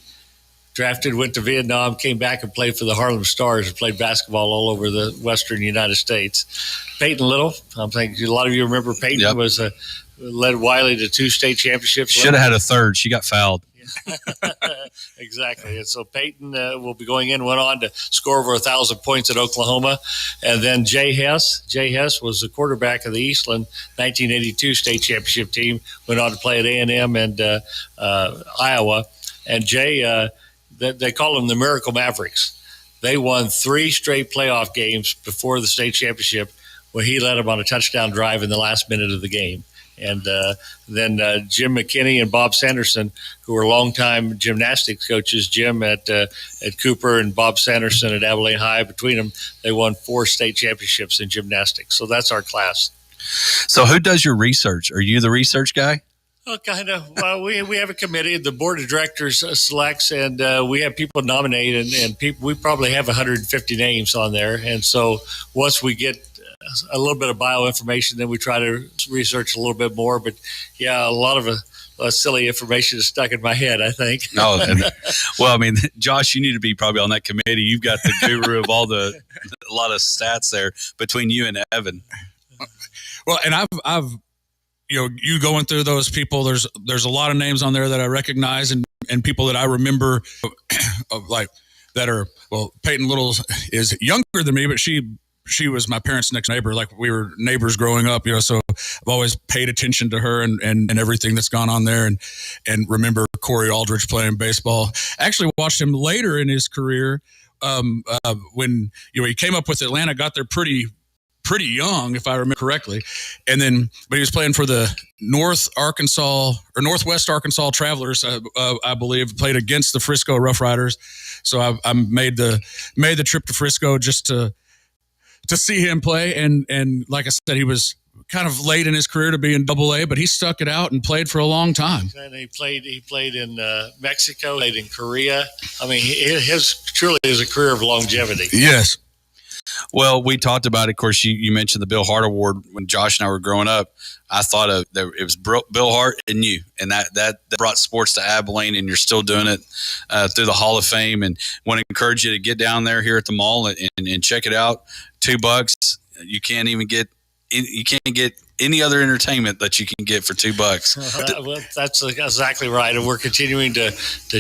Drafted, went to Vietnam, came back and played for the Harlem Stars and played basketball all over the western United States. Peyton Little, I'm thinking a lot of you remember Peyton was led Wiley to 2 state championships. Should have had a 3rd. She got fouled. Exactly. And so Peyton will be going in, went on to score over 1,000 points at Oklahoma. And then Jay Hess. Jay Hess was the quarterback of the Eastland 1982 state championship team, went on to play at A&M and Iowa. And Jay, they call them the Miracle Mavericks. They won 3 straight playoff games before the state championship when he led them on a touchdown drive in the last minute of the game. And then Jim McKinney and Bob Sanderson, who were longtime gymnastics coaches, Jim at Cooper and Bob Sanderson at Abilene High. Between them, they won 4 state championships in gymnastics. So that's our class. So who does your research? Are you the research guy? Well, kind of. Well, we have a committee. The board of directors selects, and we have people nominate, and people. We probably have 150 names on there. And so once we get a little bit of bio information, then we try to research a little bit more. But yeah, a lot of silly information is stuck in my head, I think. Well, I mean, Josh, you need to be probably on that committee. You've got the guru of a lot of stats there between you and Evan. Well, and I've you going through those people, there's a lot of names on there that I recognize and people that I remember like that are, well, Peyton Little is younger than me, but she was my parents' next neighbor. Like, we were neighbors growing up, so I've always paid attention to her and everything that's gone on there, and remember Corey Aldridge playing baseball. Actually watched him later in his career when he came up with Atlanta, got there pretty young, if I remember correctly. And then, but he was playing for the Northwest Arkansas Travelers, I believe, played against the Frisco Rough Riders. So I made the trip to Frisco just to see him play. And like I said, he was kind of late in his career to be in AA, but he stuck it out and played for a long time. And he played in Mexico, played in Korea. I mean, his truly is a career of longevity. Yes. Well, we talked about it. Of course, you mentioned the Bill Hart Award when Josh and I were growing up. I thought it was Bill Hart and you, and that brought sports to Abilene, and you're still doing it through the Hall of Fame. And want to encourage you to get down there here at the mall and check it out. $2. You can't even get any other entertainment that you can get for $2. Well, that's exactly right. And we're continuing to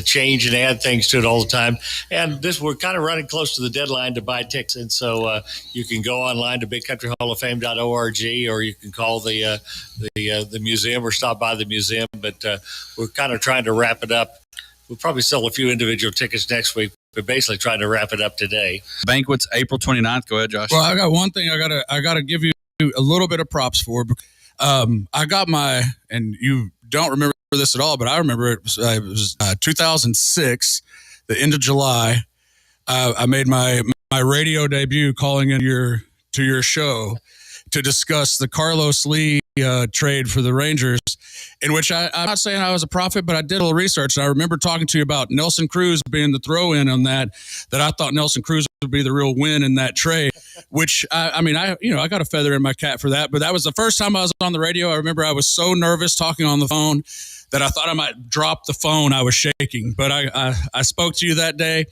change and add things to it all the time. And we're kind of running close to the deadline to buy tickets. And so you can go online to bigcountryhalloffame.org, or you can call the museum or stop by the museum. But we're kind of trying to wrap it up. We'll probably sell a few individual tickets next week. We're basically trying to wrap it up today. Banquet's April 29th. Go ahead, Josh. Well, I got one thing I gotta give you a little bit of props for. I got and you don't remember this at all, but I remember it was 2006, the end of July. I made my radio debut calling in to your show to discuss the Carlos Lee trade for the Rangers, in which I'm not saying I was a prophet, but I did a little research. And I remember talking to you about Nelson Cruz being the throw-in on that I thought Nelson Cruz would be the real win in that trade, which I got a feather in my cap for that. But that was the first time I was on the radio. I remember I was so nervous talking on the phone that I thought I might drop the phone. I was shaking, but I spoke to you that day.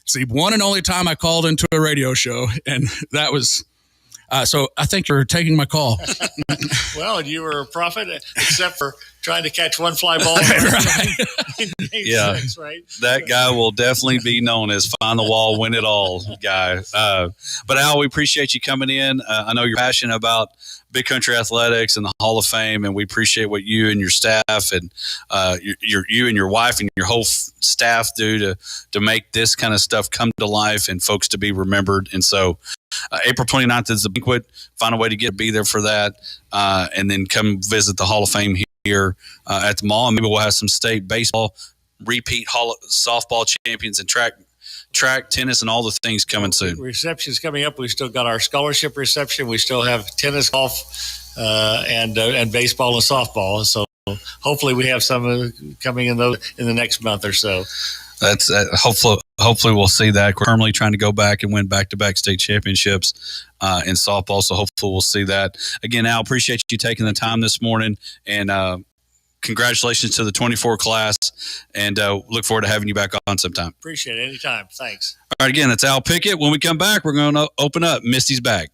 It's the one and only time I called into a radio show, and that was... so I think you're taking my call. Well, you were a prophet, except for trying to catch one fly ball. Yeah, 6, right? That guy will definitely be known as find the wall, win it all guy. But Al, we appreciate you coming in. I know you're passionate about Big Country Athletics and the Hall of Fame, and we appreciate what you and your staff and you and your wife and your whole staff do to make this kind of stuff come to life and folks to be remembered. And so April 29th is the banquet. Find a way to be there for that, and then come visit the Hall of Fame here at the mall. And maybe we'll have some state baseball, repeat softball champions, and track, tennis, and all the things coming soon. Reception's coming up. We still got our scholarship reception. We still have tennis, golf, and baseball and softball. So hopefully we have some coming in the next month or so. That's hopefully we'll see that. We're currently trying to go back and win back-to-back state championships in softball, so hopefully we'll see that. Again, Al, appreciate you taking the time this morning, and congratulations to the 24 class, and look forward to having you back on sometime. Appreciate it. Anytime. Thanks. All right, again, that's Al Pickett. When we come back, we're going to open up Misty's bag.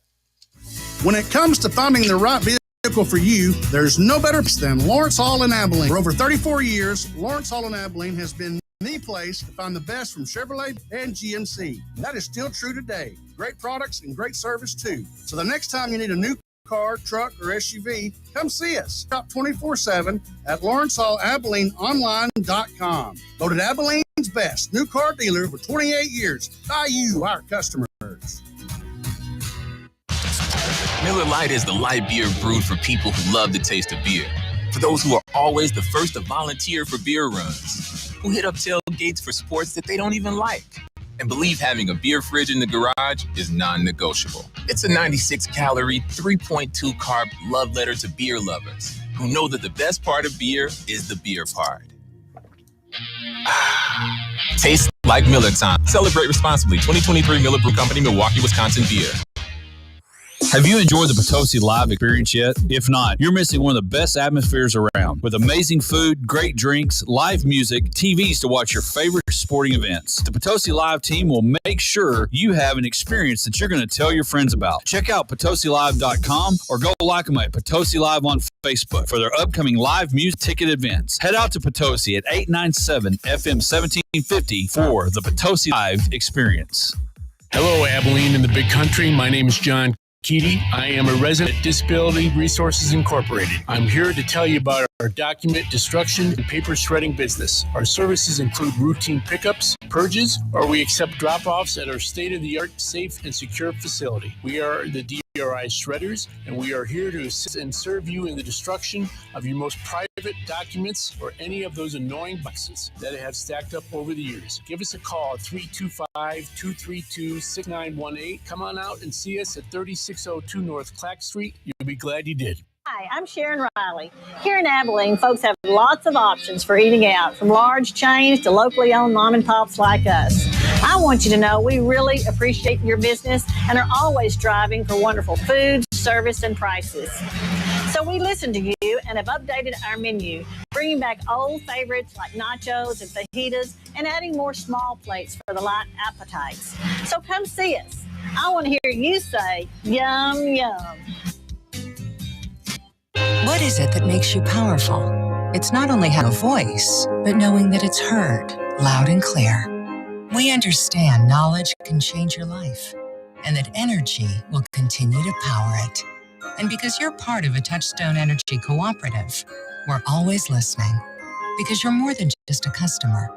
When it comes to finding the right vehicle for you, there's no better place than Lawrence Hall in Abilene. For over 34 years, Lawrence Hall in Abilene has been the place to find the best from Chevrolet and GMC. And that is still true today. Great products and great service too. So the next time you need a new car, truck, or SUV, come see us. Shop 24/7 at LawrenceHallAbileneOnline.com. Voted Abilene's best new car dealer for 28 years by you, our customers. Miller Lite is the light beer brewed for people who love the taste of beer. For those who are always the first to volunteer for beer runs, who hit up tailgates for sports that they don't even like, and believe having a beer fridge in the garage is non-negotiable. It's a 96-calorie, 3.2 carb love letter to beer lovers who know that the best part of beer is the beer part. Tastes like Miller time. Celebrate responsibly. 2023 Miller Brew Company, Milwaukee, Wisconsin beer. Have you enjoyed the Potosi Live experience yet? If not, you're missing one of the best atmospheres around, with amazing food, great drinks, live music, TVs to watch your favorite sporting events. The Potosi Live team will make sure you have an experience that you're going to tell your friends about. Check out PotosiLive.com or go like them at Potosi Live on Facebook for their upcoming live music ticket events. Head out to Potosi at 897 FM 1750 for the Potosi Live experience. Hello, Abilene and the Big Country. My name is John Keaty. I am a resident at Disability Resources Incorporated. I'm here to tell you about our document destruction and paper shredding business. Our services include routine pickups, purges, or we accept drop-offs at our state-of-the-art, safe, and secure facility. We are the DRI shredders, and we are here to assist and serve you in the destruction of your most private documents or any of those annoying boxes that have stacked up over the years. Give us a call at 325-232-6918. Come on out and see us at 3602 North Clack Street. You'll be glad you did. Hi, I'm Sharon Riley. Here in Abilene, folks have lots of options for eating out, from large chains to locally owned mom and pops like us. I want you to know we really appreciate your business and are always striving for wonderful food, service, and prices. So we listen to you and have updated our menu, bringing back old favorites like nachos and fajitas and adding more small plates for the light appetites. So come see us. I want to hear you say, yum, yum. What is it that makes you powerful? It's not only having a voice, but knowing that it's heard loud and clear. We understand knowledge can change your life and that energy will continue to power it. And because you're part of a Touchstone Energy Cooperative, we're always listening. Because you're more than just a customer.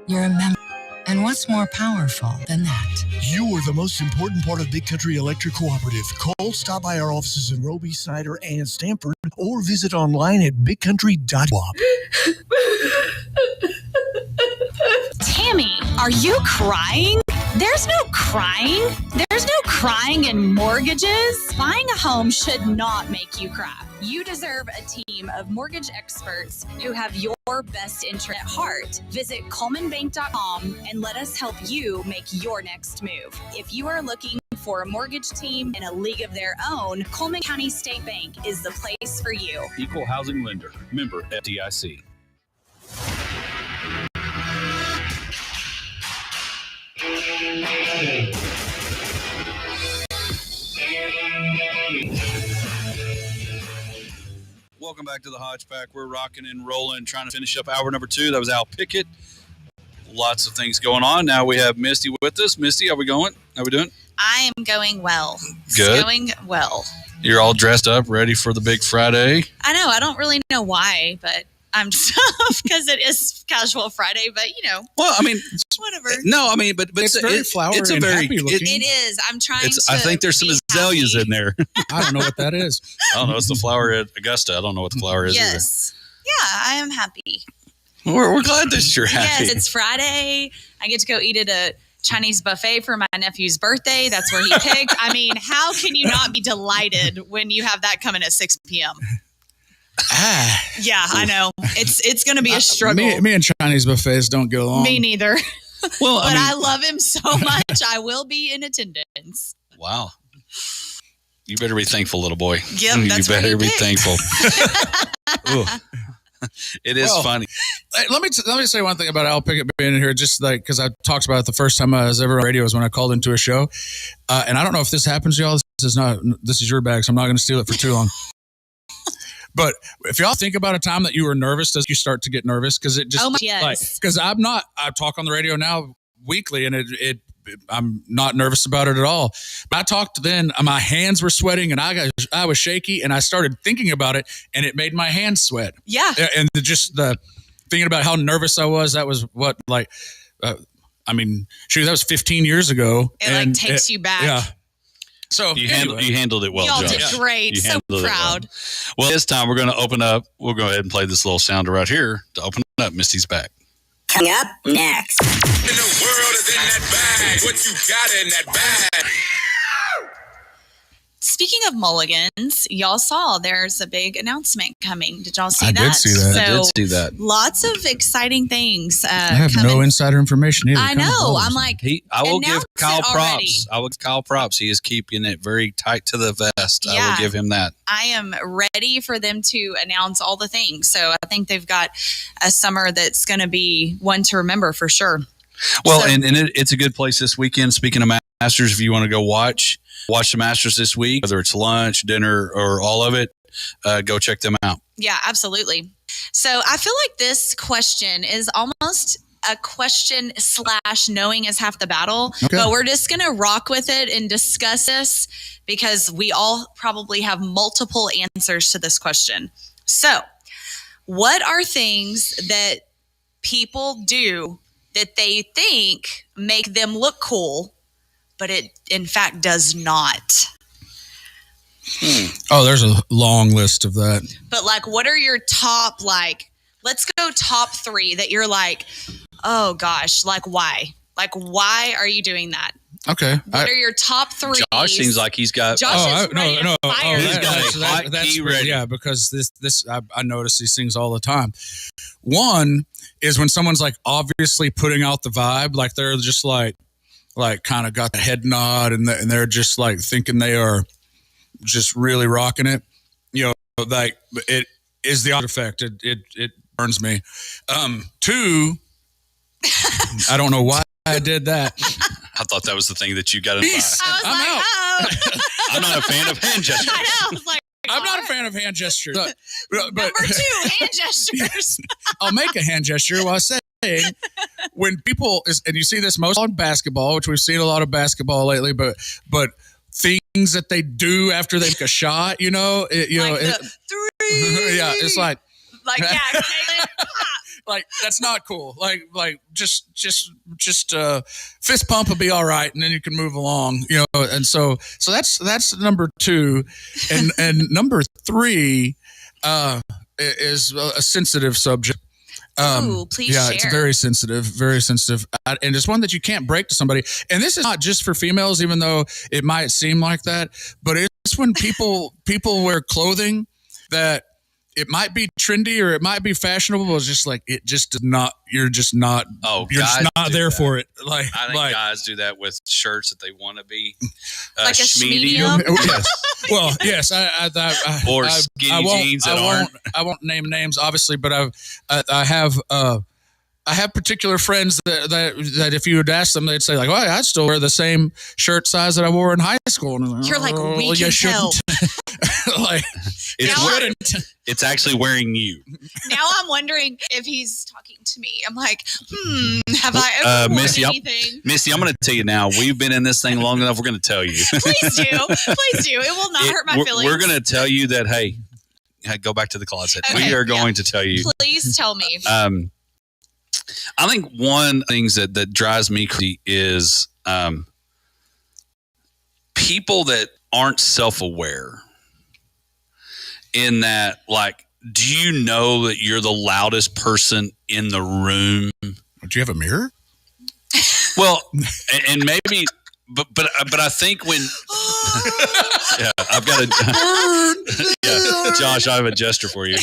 You're a member. And what's more powerful than that? You are the most important part of Big Country Electric Cooperative. Call, stop by our offices in Roby, Snyder, and Stamford, or visit online at bigcountry.coop. Tammy, are you crying? There's no crying. There's no crying in mortgages. Buying a home should not make you cry. You deserve a team of mortgage experts who have your best interest at heart. Visit ColemanBank.com and let us help you make your next move. If you are looking for a mortgage team in a league of their own, Coleman County State Bank is the place for you. Equal housing lender. Member FDIC. Welcome back to the Hodge Pack. We're rocking and rolling, trying to finish up hour number 2. That was Al Pickett. Lots of things going on. Now we have Misty with us. Misty, how we going? How we doing? I am going well. Good. It's going well. You're all dressed up, ready for the big Friday. I know. I don't really know why, but I'm just because it is Casual Friday. But Well, I mean, whatever. No, I mean, but it's very flowery it's a and very happy looking. It is. I'm trying to. I think there's some azaleas in there. I don't know what that is. I don't know. It's the flower at Augusta. I don't know what the flower is Yes. Yeah, I am happy. either. We're glad that you're happy. Yes, it's Friday. I get to go eat at a Chinese buffet for my nephew's birthday. That's where he picked. I mean, how can you not be delighted when you have that coming at 6 p.m.? Yeah, I know. It's going to be a struggle. Me and Chinese buffets don't get along. Me neither. Well, but I love him so much. I will be in attendance. Wow. You better be thankful, little boy. Yep, that's you better what he be thankful. Ooh. It is funny. Let me say one thing about Al Pickett being in here, just like because I talked about it the first time I was ever on radio was when I called into a show, and I don't know if this happens to y'all. This is your bag, so I'm not going to steal it for too long. But if y'all think about a time that you were nervous, does you start to get nervous? Because it just because I talk on the radio now weekly, and I'm not nervous about it at all. But I talked then, my hands were sweating, and I was shaky, and I started thinking about it, and it made my hands sweat. Yeah, and just the thinking about how nervous I was. That was what that was 15 years ago. It takes you back. Yeah. So you handled it well, y'all Josh. did great. So proud. Well, this time we're going to open up. We'll go ahead and play this little sounder right here to open up Misty's back. Coming up next. In the world is in that bag. What you got in that bag? Speaking of mulligans, y'all saw there's a big announcement coming. Did y'all see that? I did see that. So, I did see that. Lots of exciting things. I have no insider information either. I know. I'm like, I will give Kyle props. Already. I will give Kyle props. He is keeping it very tight to the vest. Yeah. I will give him that. I am ready for them to announce all the things. So I think they've got a summer that's going to be one to remember for sure. Well, and it's a good place this weekend. Speaking of Masters, if you want to go watch the Masters this week, whether it's lunch, dinner, or all of it, go check them out. Yeah, absolutely. So I feel like this question is almost a question / knowing is half the battle, but we're just going to rock with it and discuss this because we all probably have multiple answers to this question. So what are things that people do that they think make them look cool, but it in fact does not? Oh, there's a long list of that. But what are your top, let's go top 3 that you're like, oh gosh, why? Why are you doing that? Okay. What are your top three? Josh seems like he's got. Josh is ready to fire. He's got a hot key ready. Yeah, because this I notice these things all the time. One is when someone's like obviously putting out the vibe, like they're just like kind of got the head nod and they're just like thinking they are just really rocking it. You know, like it is the effect. It burns me. Two, I don't know why I did that. I thought that was the thing that you got to buy. I'm out. Oh. I'm not a fan of hand gestures. I know. I was like, I'm not a fan of hand gestures. But number two, hand gestures. I'll make a hand gesture while saying when people and you see this most on basketball, which we've seen a lot of basketball lately, but things that they do after they make a shot, you know, three. Yeah, it's like yeah. Like that's not cool. Like just fist pump will be all right, and then you can move along. You know, and so that's number two, and number three is a sensitive subject. Ooh, please yeah, share. It's very sensitive, and it's one that you can't break to somebody. And this is not just for females, even though it might seem like that. But it's when people wear clothing that. It might be trendy or it might be fashionable, but it's just like it just does not. You're just not. Oh, you're just not there for it. Like I think guys do that with shirts that they want to be like a schmedium. Yes. Well, yes. Or skinny jeans that aren't. I won't name names, obviously, but I have particular friends that if you would ask them, they'd say like, "Well, I still wear the same shirt size that I wore in high school." And you're like, we can tell. Like, it's actually wearing you. Now I'm wondering if he's talking to me. I'm like, have I ever worn anything? Missy, I'm going to tell you now. We've been in this thing long enough. We're going to tell you. Please do. It will not hurt my feelings. We're going to tell you that, hey, go back to the closet. Okay, we are going to tell you. Please tell me. I think one thing that drives me crazy is people that aren't self-aware in that, like, do you know that you're the loudest person in the room? Do you have a mirror? Well, and maybe, but I think when, yeah, I've got yeah, Josh, I have a gesture for you.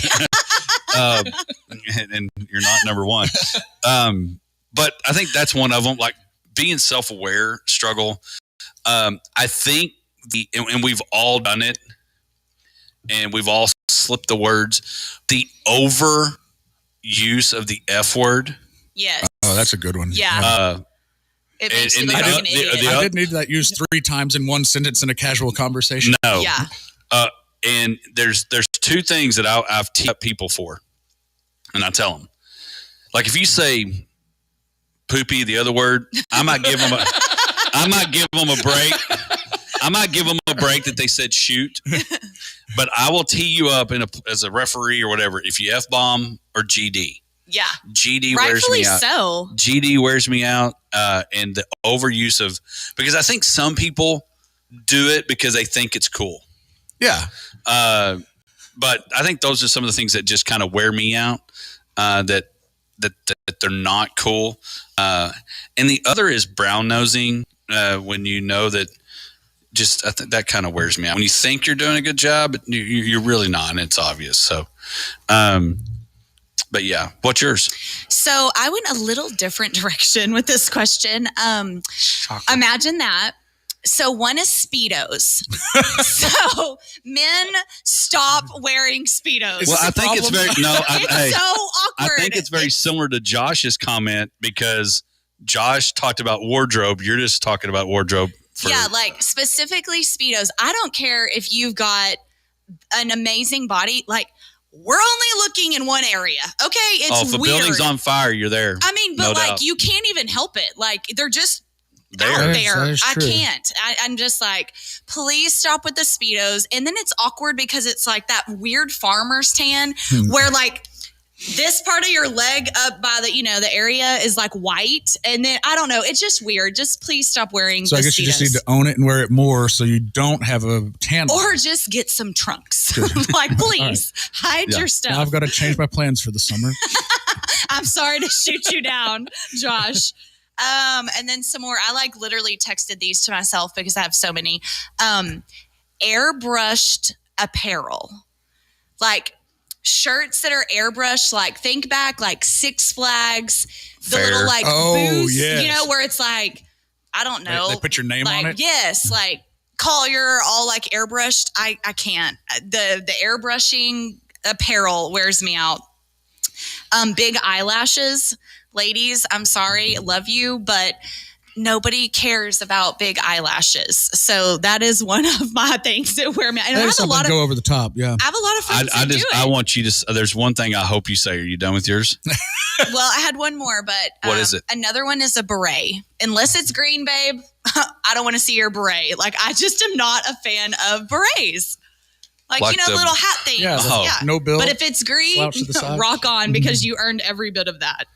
And you're not number one. But I think that's one of them, like being self-aware struggle. I think and we've all done it and we've all slipped the words, the overuse of the F word. Yes. Oh, that's a good one. Yeah. It makes you look like an idiot. I did need that used 3 times in one sentence in a casual conversation. No. Yeah. And there's 2 things that I've teed up people for. And I tell them, like, if you say poopy, the other word, I might give them a break. I might give them a break that they said shoot, but I will tee you up as a referee or whatever if you F-bomb or GD. Yeah. GD wears me out. So. GD wears me out, and the overuse of, because I think some people do it because they think it's cool. Yeah. But I think those are some of the things that just kind of wear me out, that they're not cool. And the other is brown nosing, when you know that I think that kind of wears me out. When you think you're doing a good job, but you're really not, and it's obvious. So, but yeah, what's yours? So I went a little different direction with this question. Imagine that. So one is Speedos. So men stop wearing Speedos. Well, I think it's very so awkward. I think it's very similar to Josh's comment because Josh talked about wardrobe. You're just talking about wardrobe. Yeah, like specifically Speedos. I don't care if you've got an amazing body. Like, we're only looking in one area. Okay, it's if a weird. building's on fire, you're there. I mean, but doubt. You can't even help it. Like, they're just there. Out there. I can't. I'm just like, please stop with the Speedos. And then it's awkward because it's like that weird farmer's tan where like this part of your leg up by the area is like white. And then I don't know. It's just weird. Just please stop wearing So I guess Speedos. you just need to own it and wear it more so you don't have a tan. Or just get some trunks. Like, please hide your stuff. Now I've got to change my plans for the summer. I'm sorry to shoot you down, Josh. And then some more. I like literally texted these to myself because I have so many. Airbrushed apparel, like shirts that are airbrushed. Like think back, like Six Flags, the little like boost, you know, where it's like, I don't know. They put your name like, on it? Yes, like Collier, all like airbrushed. I can't. The airbrushing apparel wears me out. Big eyelashes. Ladies, I'm sorry, love you, but nobody cares about big eyelashes. So that is one of my things that wear me. And I have a lot of go over the top. Yeah. I have a lot of friends that do it. I want you to. There's one thing I hope you say. Are you done with yours? Well, I had one more, but what is it? Another one is a beret. Unless it's green, babe, I don't want to see your beret. Like I just am not a fan of berets. Like you know, little hat things. Yeah, no bill. But if it's green, rock on because you earned every bit of that.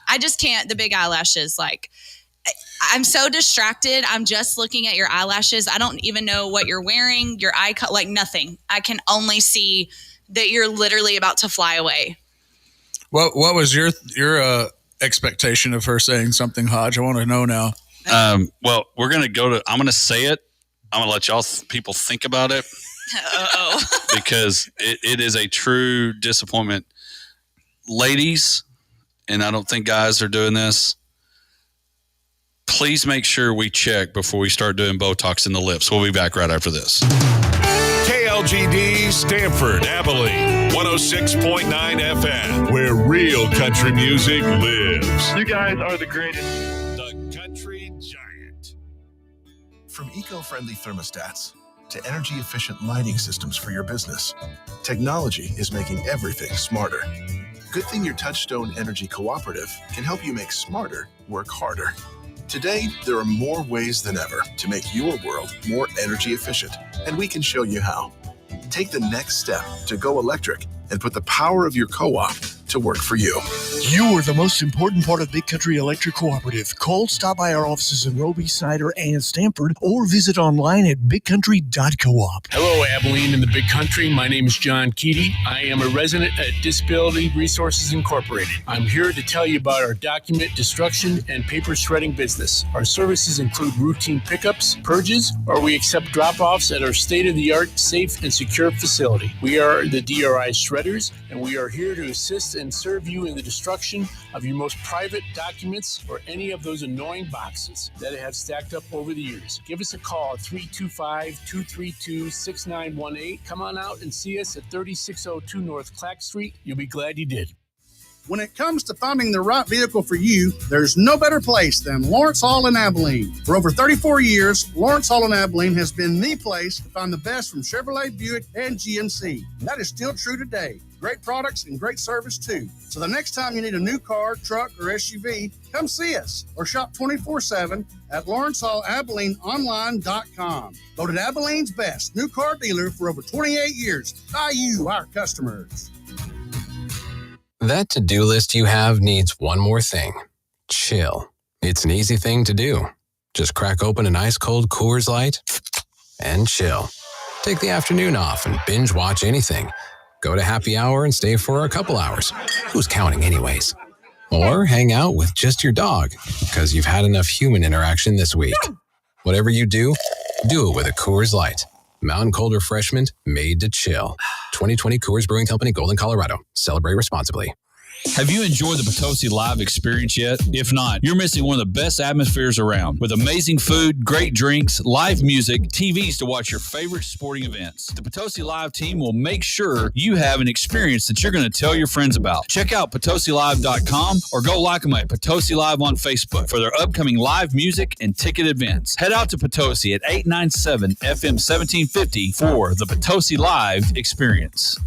I just can't. The big eyelashes, like I'm so distracted. I'm just looking at your eyelashes. I don't even know what you're wearing. Your eye cut, like nothing. I can only see that you're literally about to fly away. What was your expectation of her saying something, Hodge? I want to know now. Well, we're gonna go to. I'm gonna say it. I'm gonna let y'all people think about it. Because it is a true disappointment, ladies. And I don't think guys are doing this. Please make sure we check before we start doing Botox in the lips. We'll be back right after this. KLGD Stanford, Abilene, 106.9 FM, where real country music lives. You guys are the greatest. The Country Giant. From eco-friendly thermostats to energy-efficient lighting systems for your business, technology is making everything smarter. Good thing your Touchstone Energy Cooperative can help you make smarter work harder. Today, there are more ways than ever to make your world more energy efficient, and we can show you how. Take the next step to go electric and put the power of your co-op to work for you. You are the most important part of Big Country Electric Cooperative. Call, stop by our offices in Roby, Cider, and Stanford, or visit online at bigcountry.coop. Hello, Abilene and the Big Country. My name is John Keaty. I am a resident at Disability Resources Incorporated. I'm here to tell you about our document destruction and paper shredding business. Our services include routine pickups, purges, or we accept drop-offs at our state-of-the-art, safe, and secure facility. We are the DRI Shredders, and we are here to assist and serve you in the destruction of your most private documents or any of those annoying boxes that have stacked up over the years. Give us a call at 325-232-6918. Come on out and see us at 3602 North Clack Street. You'll be glad you did. When it comes to finding the right vehicle for you, there's no better place than Lawrence Hall in Abilene. For over 34 years, Lawrence Hall in Abilene has been the place to find the best from Chevrolet, Buick, and GMC. And that is still true today. Great products and great service too. So the next time you need a new car, truck, or SUV, come see us or shop 24/7 at LawrenceHallAbileneOnline.com. Voted Abilene's best new car dealer for over 28 years by you, our customers. That to-do list you have needs one more thing. Chill. It's an easy thing to do. Just crack open an ice-cold Coors Light and chill. Take the afternoon off and binge watch anything. Go to happy hour and stay for a couple hours. Who's counting anyways? Or hang out with just your dog because you've had enough human interaction this week. Whatever you do it with a Coors Light. Mountain Cold Refreshment made to chill. 2020 Coors Brewing Company, Golden, Colorado. Celebrate responsibly. Have you enjoyed the Potosi Live experience yet? If not, you're missing one of the best atmospheres around. With amazing food, great drinks, live music, TVs to watch your favorite sporting events. The Potosi Live team will make sure you have an experience that you're going to tell your friends about. Check out PotosiLive.com or go like them at Potosi Live on Facebook for their upcoming live music and ticket events. Head out to Potosi at 897 FM 1750 for the Potosi Live experience.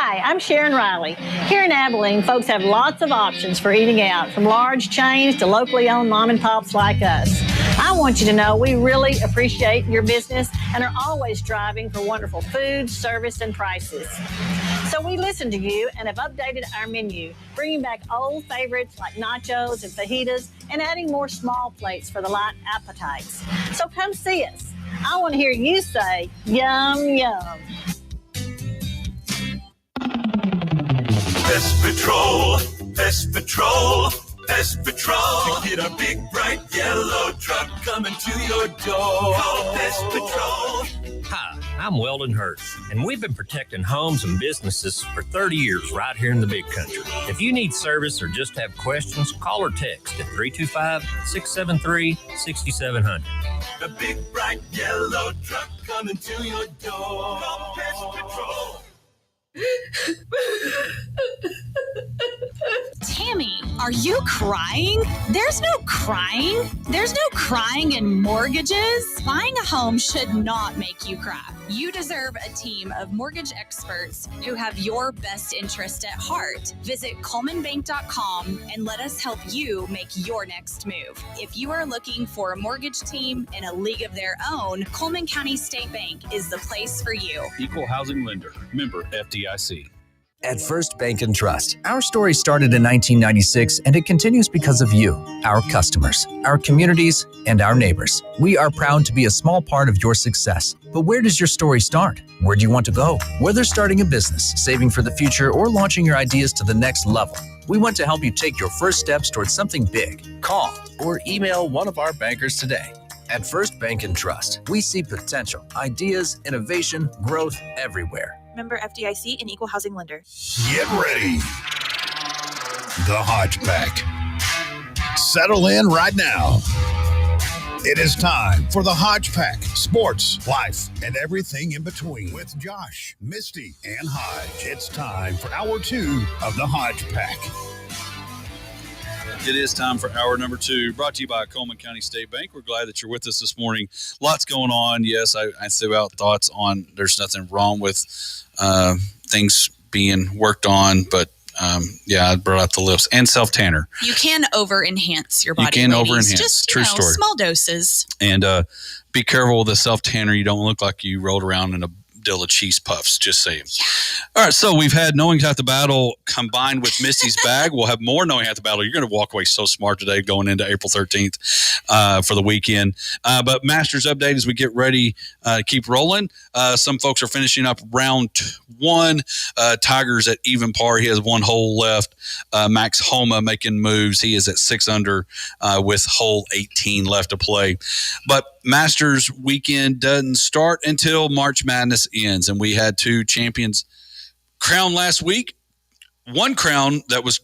Hi, I'm Sharon Riley. Here in Abilene, folks have lots of options for eating out, from large chains to locally owned mom and pops like us. I want you to know we really appreciate your business and are always striving for wonderful food, service, and prices. So we listen to you and have updated our menu, bringing back old favorites like nachos and fajitas and adding more small plates for the light appetites. So come see us. I want to hear you say, yum, yum. Pest Patrol, Pest Patrol. Pest Patrol to get a big bright yellow truck coming to your door. Call Pest Patrol. Hi, I'm Weldon Hurst, and we've been protecting homes and businesses for 30 years right here in the big country. If you need service or just have questions, call or text at 325-673-6700. The big bright yellow truck coming to your door. Call Pest Patrol. Tammy, are you crying? There's no crying. There's no crying in mortgages. Buying a home should not make you cry. You deserve a team of mortgage experts who have your best interest at heart. Visit ColemanBank.com and let us help you make your next move. If you are looking for a mortgage team in a league of their own, Coleman County State Bank is the place for you. Equal housing lender. Member FDIC. At First Bank and Trust, our story started in 1996 and it continues because of you, our customers, our communities, and our neighbors. We are proud to be a small part of your success. But where does your story start? Where do you want to go? Whether starting a business, saving for the future, or launching your ideas to the next level, we want to help you take your first steps towards something big. Call or email one of our bankers today. At First Bank and Trust, we see potential, ideas, innovation, growth everywhere. Member FDIC and equal housing lender. Get ready. The Hodge Pack. Settle in right now. It is time for the Hodge Pack. Sports, life, and everything in between. With Josh, Misty, and Hodge. It's time for hour 2 of the Hodge Pack. It is time for hour number 2, brought to you by Coleman County State Bank. We're glad that you're with us this morning. Lots going on. Yes, I threw out thoughts on there's nothing wrong with things being worked on, but I brought out the lips and self-tanner. You can over-enhance your body. You can ladies. over-enhance. Just, True story. Small doses. And be careful with the self-tanner. You don't look like you rolled around in a dill of cheese puffs, just saying. Yeah. All right, so we've had Knowing Half the Battle combined with Misty's bag. We'll have more Knowing Half the Battle. You're going to walk away so smart today going into April 13th for the weekend. But Masters update as we get ready to keep rolling. Some folks are finishing up round 1. Tiger's at even par. He has 1 hole left. Max Homa making moves. He is at 6 under with hole 18 left to play. But Masters weekend doesn't start until March Madness ends, and we had 2 champions crowned last week. One crown that was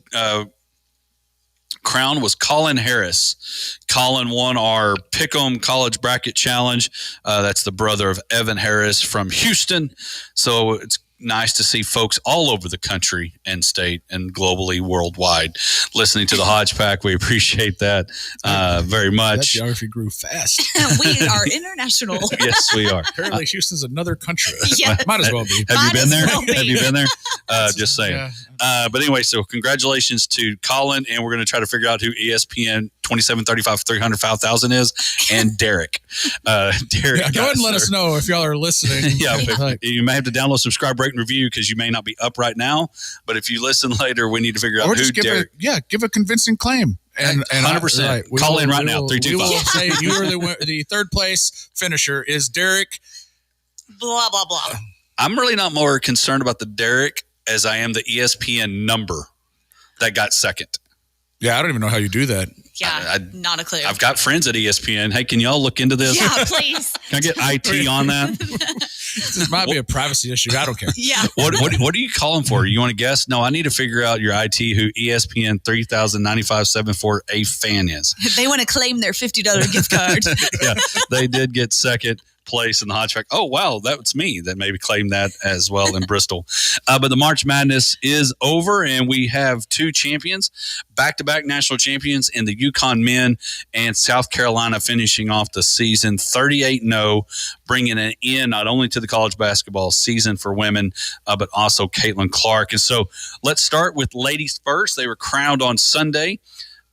crowned was Colin Harris. Colin won our Pick'em College Bracket Challenge. That's the brother of Evan Harris from Houston. So it's nice to see folks all over the country and state and globally, worldwide, listening to the Hodge Pack. We appreciate that very much. That geography grew fast. We are international. Yes, we are. Apparently, Houston's another country. Yeah. Might as well be. Have you been there? Well Have you been there? Just saying. Yeah. But anyway, so congratulations to Colin, and we're going to try to figure out who ESPN 2735 300 5000 is, and Derek. Derek, go ahead and let us know if y'all are listening. You may have to download, subscribe, rate, and review because you may not be up right now. But if you listen later, we need to figure out or who just Derek. give a convincing claim. And 100%. Call in right now. 325. We will say you are the third place finisher is Derek. Blah blah blah. I'm really not more concerned about the Derek as I am the ESPN number that got second. Yeah, I don't even know how you do that. Yeah, not a clue. I've got friends at ESPN. Hey, can y'all look into this? Yeah, please. Can I get IT on that? This might be a privacy issue. I don't care. Yeah. What are you calling for? You want to guess? No, I need to figure out your IT who ESPN 309574A fan is. They want to claim their $50 gift card. Yeah, they did get second place in the Hodge Pack. Oh, wow, that's me that maybe claimed that as well in Bristol. But the March Madness is over, and we have 2 champions, back-to-back national champions in the UConn men, and South Carolina finishing off the season 38-0, bringing an end not only to the college basketball season for women, but also Caitlin Clark. And so let's start with ladies first. They were crowned on Sunday,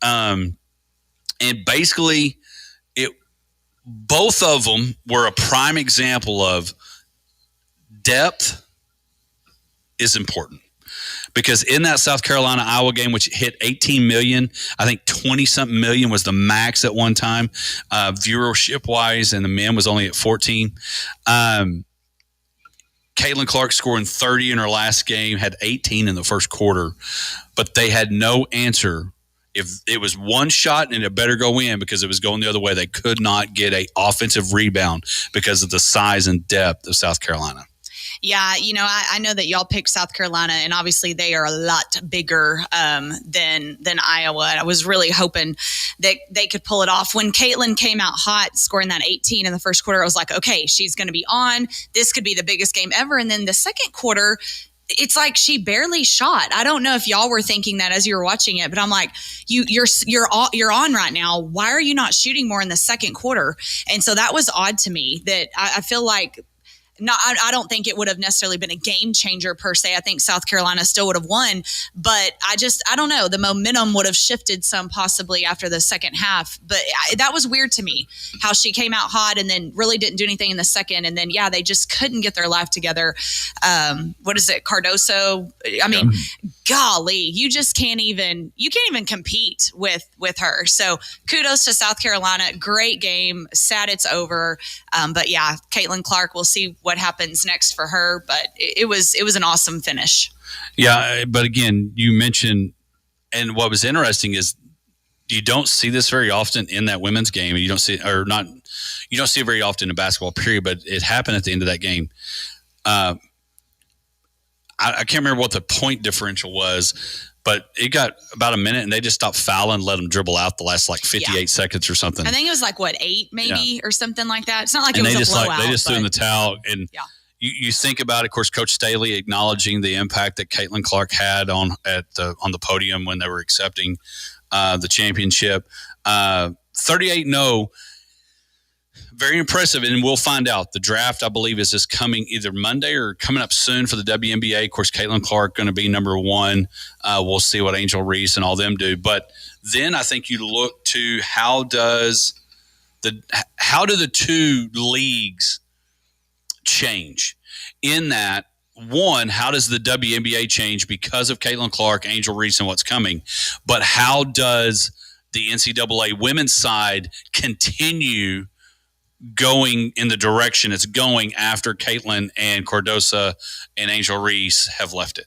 and basically both of them were a prime example of depth is important. Because in that South Carolina-Iowa game, which hit 18 million, I think 20-something million was the max at one time, viewership-wise, and the men was only at 14. Caitlin Clark scoring 30 in her last game, had 18 in the first quarter, but they had no answer if it was one shot and it better go in because it was going the other way, they could not get an offensive rebound because of the size and depth of South Carolina. Yeah, I know that y'all picked South Carolina, and obviously they are a lot bigger than Iowa. I was really hoping that they could pull it off. When Caitlin came out hot, scoring that 18 in the first quarter, I was like, okay, she's going to be on. This could be the biggest game ever. And then the second quarter, it's like she barely shot. I don't know if y'all were thinking that as you were watching it, but I'm like, you're on right now. Why are you not shooting more in the second quarter? And so that was odd to me. That I feel like. I don't think it would have necessarily been a game changer per se. I think South Carolina still would have won, but I don't know. The momentum would have shifted some possibly after the second half, but that was weird to me how she came out hot and then really didn't do anything in the second. And then, they just couldn't get their life together. What is it? Cardoso. I mean, golly, you can't even compete with her. So kudos to South Carolina. Great game. Sad it's over. But yeah, Caitlin Clark, we'll see what happens next for her, but it was an awesome finish. Yeah, but again, you mentioned, and what was interesting is you don't see this very often in that women's game. You don't see it very often in basketball, period, but it happened at the end of that game. I can't remember what the point differential was, but it got about a minute and they just stopped fouling, let them dribble out the last 58 seconds or something. I think it was 8 maybe or something like that. It's not like and it was a blowout. They just threw in the towel. And you think about it, of course, Coach Staley acknowledging the impact that Caitlin Clark had on the podium when they were accepting the championship. 38-0. Very impressive, and we'll find out. The draft, I believe, is just coming either Monday or coming up soon for the WNBA. Of course, Caitlin Clark going to be number one. We'll see what Angel Reese and all them do. But then I think you look to how do the two leagues change? In that, one, how does the WNBA change because of Caitlin Clark, Angel Reese, and what's coming? But how does the NCAA women's side continue going in the direction it's going after Caitlin and Cardoso and Angel Reese have left it?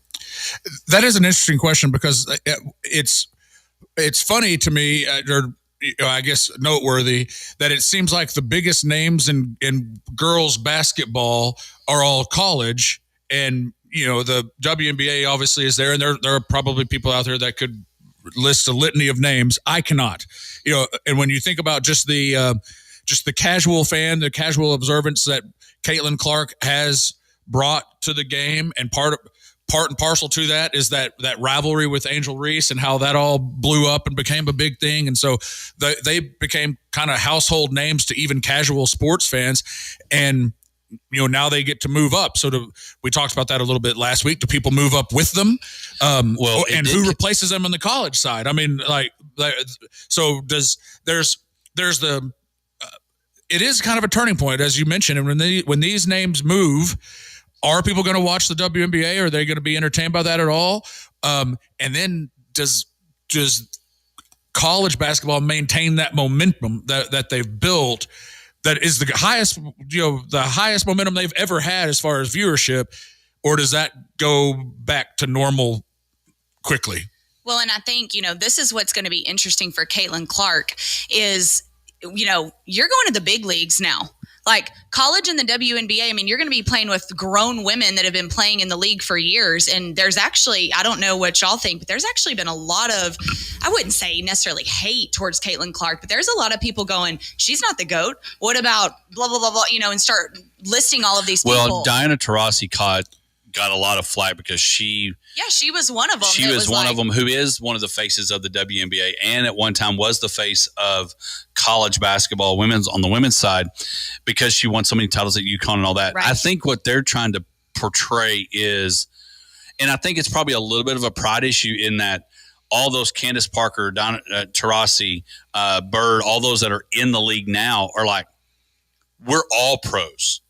That is an interesting question because it's funny to me, or I guess noteworthy, that it seems like the biggest names in girls basketball are all college, and the WNBA obviously is there, and there are probably people out there that could list a litany of names. I cannot, and when you think about just the casual fan, the casual observance that Caitlin Clark has brought to the game, and part and parcel to that is that rivalry with Angel Reese and how that all blew up and became a big thing. And so they became kind of household names to even casual sports fans. And, now they get to move up. So we talked about that a little bit last week. Do people move up with them? Who replaces them on the college side? I mean, so there's the, it is kind of a turning point, as you mentioned. And when these names move, are people going to watch the WNBA? Are they going to be entertained by that at all? And then does college basketball maintain that momentum that they've built? That is the highest momentum they've ever had as far as viewership, or does that go back to normal quickly? Well, and I think this is what's going to be interesting for Caitlin Clark is. You're going to the big leagues now. Like college and the WNBA, I mean, you're going to be playing with grown women that have been playing in the league for years. And there's actually, I don't know what y'all think, but there's actually been a lot of, I wouldn't say necessarily hate towards Caitlin Clark, but there's a lot of people going, she's not the GOAT. What about blah, blah, blah, blah, and start listing all of these people. Well, Diana Taurasi got a lot of flack because she was one of them. She was one of them who is one of the faces of the WNBA, and at one time was the face of college basketball on the women's side, because she won so many titles at UConn and all that. Right. I think what they're trying to portray is, and I think it's probably a little bit of a pride issue in that all those Candace Parker, Taurasi, Bird, all those that are in the league now are like, we're all pros.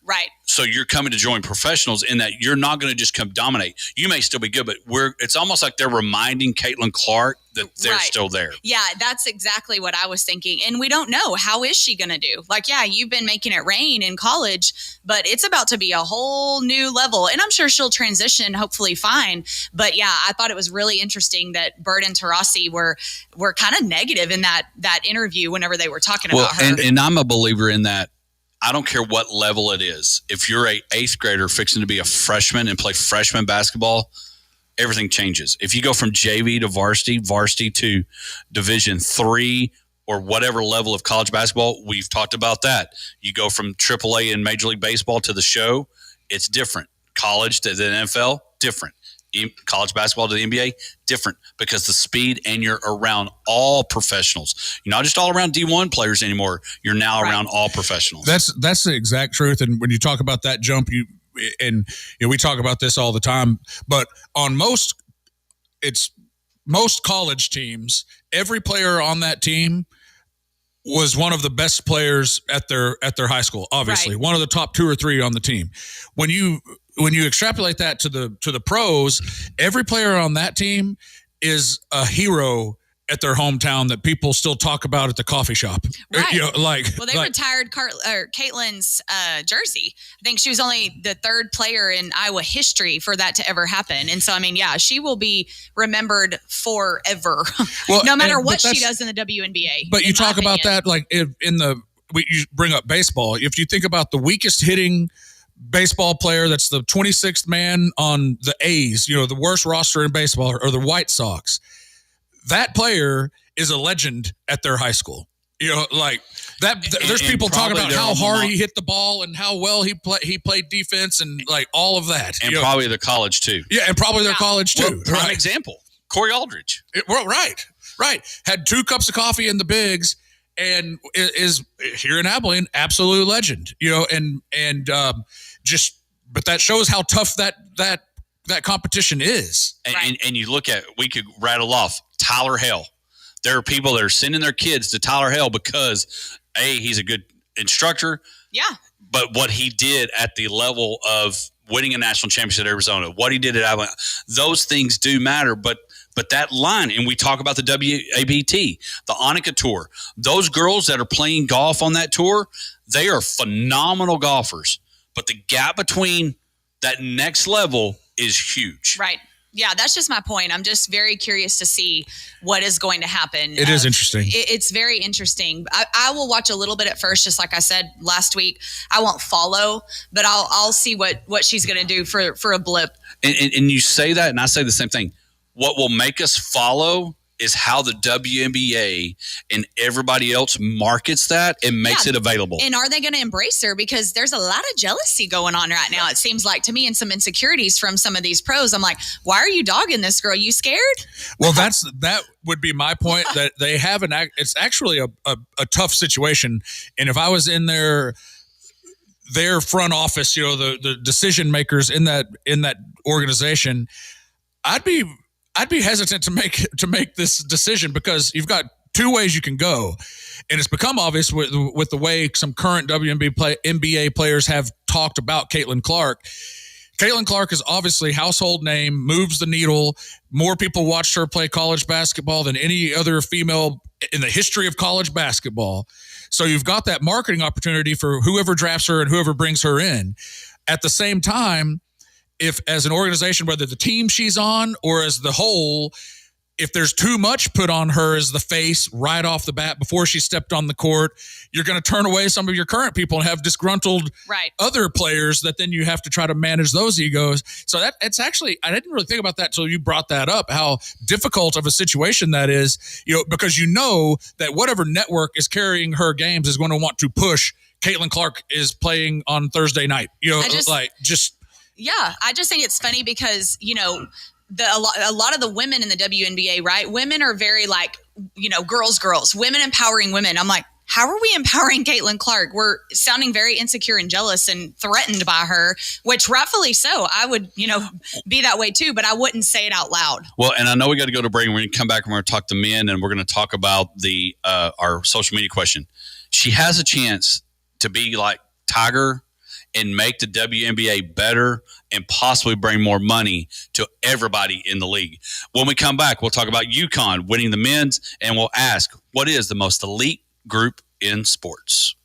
Right. So you're coming to join professionals in that you're not going to just come dominate. You may still be good, but it's almost like they're reminding Caitlin Clark that they're still there. Yeah, that's exactly what I was thinking. And we don't know. How is she going to do? Like, yeah, you've been making it rain in college, but it's about to be a whole new level. And I'm sure she'll transition hopefully fine. But yeah, I thought it was really interesting that Bird and Taurasi were kind of negative in that interview whenever they were talking about her. And I'm a believer in that. I don't care what level it is. If you're a 8th grader fixing to be a freshman and play freshman basketball, everything changes. If you go from JV to varsity to Division III or whatever level of college basketball, we've talked about that. You go from AAA in Major League Baseball to the show, it's different. College to the NFL, different. College basketball to the NBA, different because the speed and you're around all professionals. You're not just all around D1 players anymore. You're now around all professionals. That's the exact truth. And when you talk about that jump, we talk about this all the time, but on most college teams, every player on that team was one of the best players at their high school. Obviously, one of the top 2 or 3 on the team. When you extrapolate that to the pros, every player on that team is a hero at their hometown that people still talk about at the coffee shop. Right. They retired Caitlin's jersey. I think she was only the 3rd player in Iowa history for that to ever happen. And so, I mean, yeah, she will be remembered forever, no matter what she does in the WNBA. But you talk about that, like you bring up baseball. If you think about the weakest hitting baseball player, that's the 26th man on the A's, the worst roster in baseball, or the White Sox. That player is a legend at their high school. There's people talking about how hard he hit the ball and how well he played defense and like all of that. And probably their college too. Yeah, and probably their college too. Prime example, Corey Aldridge. Right. Had 2 cups of coffee in the bigs and is here in Abilene, absolute legend. But that shows how tough that competition is. And you look at, we could rattle off Tyler Hale. There are people that are sending their kids to Tyler Hale because he's a good instructor. Yeah. But what he did at the level of winning a national championship at Arizona, what he did at Abilene, those things do matter. But that line, and we talk about the WABT, the Annika Tour, those girls that are playing golf on that tour, they are phenomenal golfers. But the gap between that next level is huge. Right. Yeah, that's just my point. I'm just very curious to see what is going to happen. It is interesting. It's very interesting. I will watch a little bit at first, just like I said last week. I won't follow, but I'll see what she's going to do for a blip. And you say that, and I say the same thing. What will make us follow is how the WNBA and everybody else markets that and makes it available. And are they going to embrace her? Because there's a lot of jealousy going on right now, it seems like to me, and some insecurities from some of these pros. I'm like, why are you dogging this girl? You scared? Well, that would be my point, that they have it's actually a tough situation. And if I was in their front office, the decision makers in that organization, I'd be hesitant to make this decision, because you've got 2 ways you can go. And it's become obvious with the way some current NBA players have talked about Caitlin Clark. Caitlin Clark is obviously household name, moves the needle. More people watched her play college basketball than any other female in the history of college basketball. So you've got that marketing opportunity for whoever drafts her and whoever brings her in. At the same time, if as an organization, whether the team she's on or as the whole, if there's too much put on her as the face right off the bat before she stepped on the court, you're going to turn away some of your current people and have disgruntled other players that then you have to try to manage those egos. So it's actually, I didn't really think about that till you brought that up, how difficult of a situation that is, because that whatever network is carrying her games is going to want to push Caitlin Clark is playing on Thursday night. Yeah, I just think it's funny because, a lot of the women in the WNBA, right? Women are very girls, women empowering women. I'm like, how are we empowering Caitlin Clark? We're sounding very insecure and jealous and threatened by her, which rightfully so. I would, be that way too, but I wouldn't say it out loud. Well, and I know we got to go to break, and we're going to come back and we're going to talk to men, and we're going to talk about our social media question. She has a chance to be like Tiger and make the WNBA better and possibly bring more money to everybody in the league. When we come back, we'll talk about UConn winning the men's, and we'll ask, what is the most elite group in sports?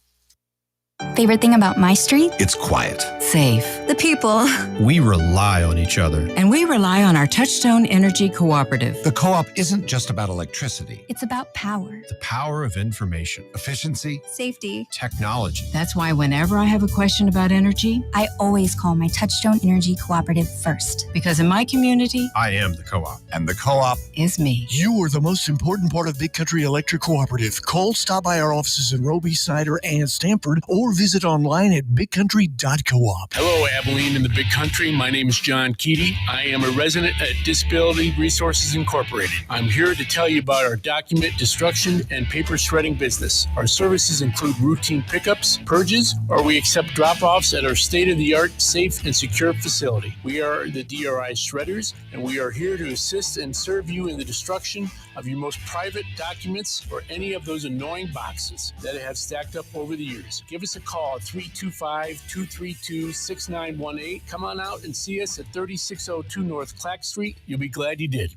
Favorite thing about my street? It's quiet. Safe. The people. We rely on each other. And we rely on our Touchstone Energy Cooperative. The co-op isn't just about electricity. It's about power. The power of information, efficiency, safety, technology. That's why whenever I have a question about energy, I always call my Touchstone Energy Cooperative first. Because in my community, I am the co-op. And the co-op is me. You are the most important part of Big Country Electric Cooperative. Call, stop by our offices in Roby, Cider, and Stamford, or visit online at bigcountry.coop. Hello, Abilene and the Big Country. My name is John Keaty. I am a resident at Disability Resources Incorporated. I'm here to tell you about our document destruction and paper shredding business. Our services include routine pickups, purges, or we accept drop-offs at our state-of-the-art, safe, and secure facility. We are the DRI Shredders, and we are here to assist and serve you in the destruction of your most private documents or any of those annoying boxes that have stacked up over the years. Give us a call at 325-232-6918. Come on out and see us at 3602 North Clack Street. You'll be glad you did.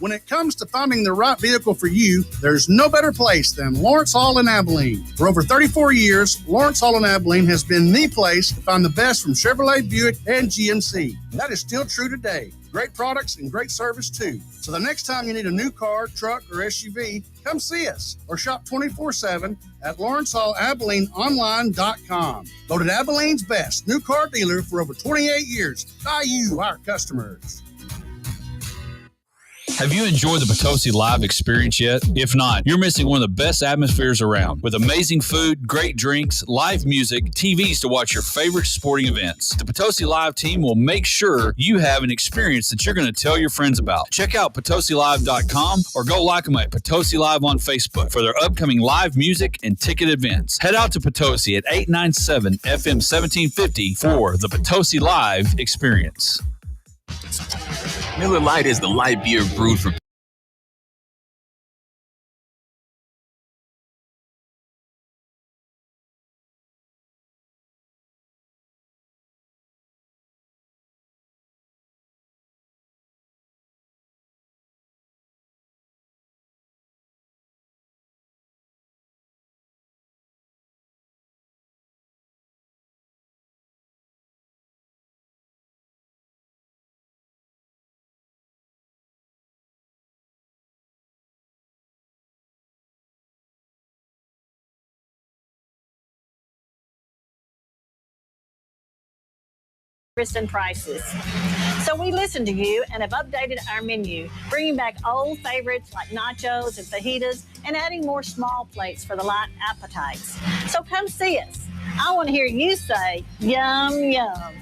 When it comes to finding the right vehicle for you, there's no better place than Lawrence Hall in Abilene. For over 34 years, Lawrence Hall in Abilene has been the place to find the best from Chevrolet, Buick, and GMC. And that is still true today. Great products and great service, too. So the next time you need a new car, truck, or SUV, come see us or shop 24/7 at LawrenceHallAbileneOnline.com. Voted Abilene's best new car dealer for over 28 years by you, our customers. Have you enjoyed the Potosi Live experience yet? If not, you're missing one of the best atmospheres around, with amazing food, great drinks, live music, TVs to watch your favorite sporting events. The Potosi Live team will make sure you have an experience that you're going to tell your friends about. Check out PotosiLive.com or go like them at Potosi Live on Facebook for their upcoming live music and ticket events. Head out to Potosi at 897 FM 1750 for the Potosi Live experience. Miller Lite is the light beer brewed for and prices. So we listened to you and have updated our menu, bringing back old favorites like nachos and fajitas and adding more small plates for the light appetites. So come see us. I want to hear you say, yum, yum.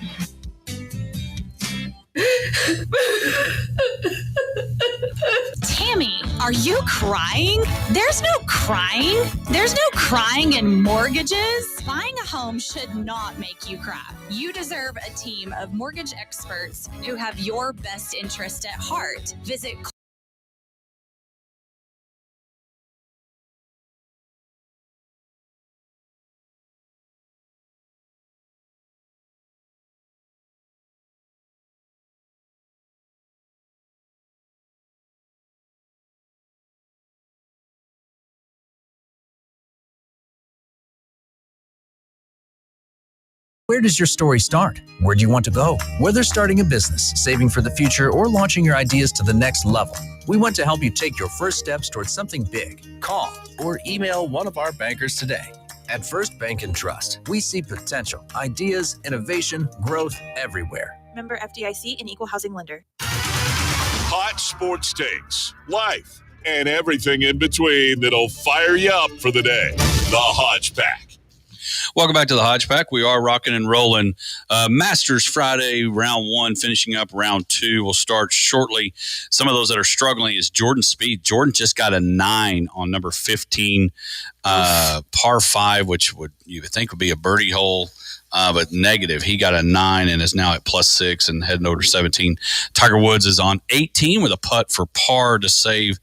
Tammy, are you crying? There's no crying. There's no crying in mortgages. Buying a home should not make you cry. You deserve a team of mortgage experts who have your best interest at heart. Visit Where does your story start? Where do you want to go? Whether starting a business, saving for the future, or launching your ideas to the next level, we want to help you take your first steps towards something big. Call or email one of our bankers today. At First Bank and Trust, we see potential, ideas, innovation, growth everywhere. Member FDIC and Equal Housing Lender. Hot sports takes, life, and everything in between that'll fire you up for the day. The Hodge Pack. Welcome back to the Hodge Pack. We are rocking and rolling. Masters Friday, round 1, finishing up round 2. We'll start shortly. Some of those that are struggling is Jordan Spieth. Jordan just got a 9 on number 15, par 5, which you would think would be a birdie hole, but negative. He got a 9 and is now at +6 and heading over to 17. Tiger Woods is on 18 with a putt for par to save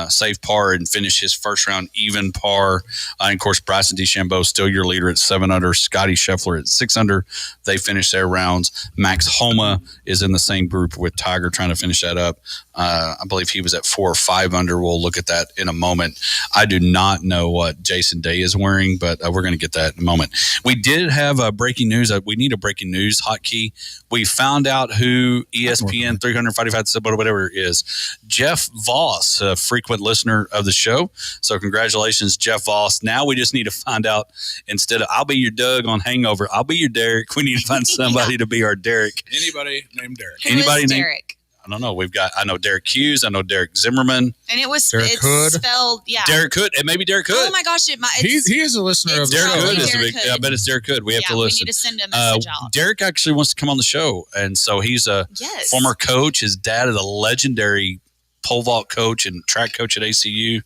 save par and finish his first round even par. And of course, Bryson DeChambeau still your leader at 7 under. Scotty Scheffler at 6 under. They finished their rounds. Max Homa is in the same group with Tiger trying to finish that up. I believe he was at 4 or 5 under. We'll look at that in a moment. I do not know what Jason Day is wearing, but we're going to get that in a moment. We did have breaking news. We need a breaking news hotkey. We found out who ESPN 345 whatever is. Jeff Voss, a frequent listener of the show. So congratulations, Jeff Voss. Now we just need to find out, instead of I'll be your Doug on Hangover, I'll be your Derek. We need to find somebody to be our Derek. Anybody named Derek. Anybody named Derek? I don't know. I know Derek Hughes. I know Derek Zimmerman. And it was Derek Hood. spelled, yeah. Derek Hood. It may be Derek Hood. Oh my gosh. He is a listener of Derek Hood. Is a Derek big, Hood. I bet it's Derek Hood. We have to listen. We need to send a message out. Derek actually wants to come on the show. And so he's a former coach. His dad is a legendary pole vault coach and track coach at ACU.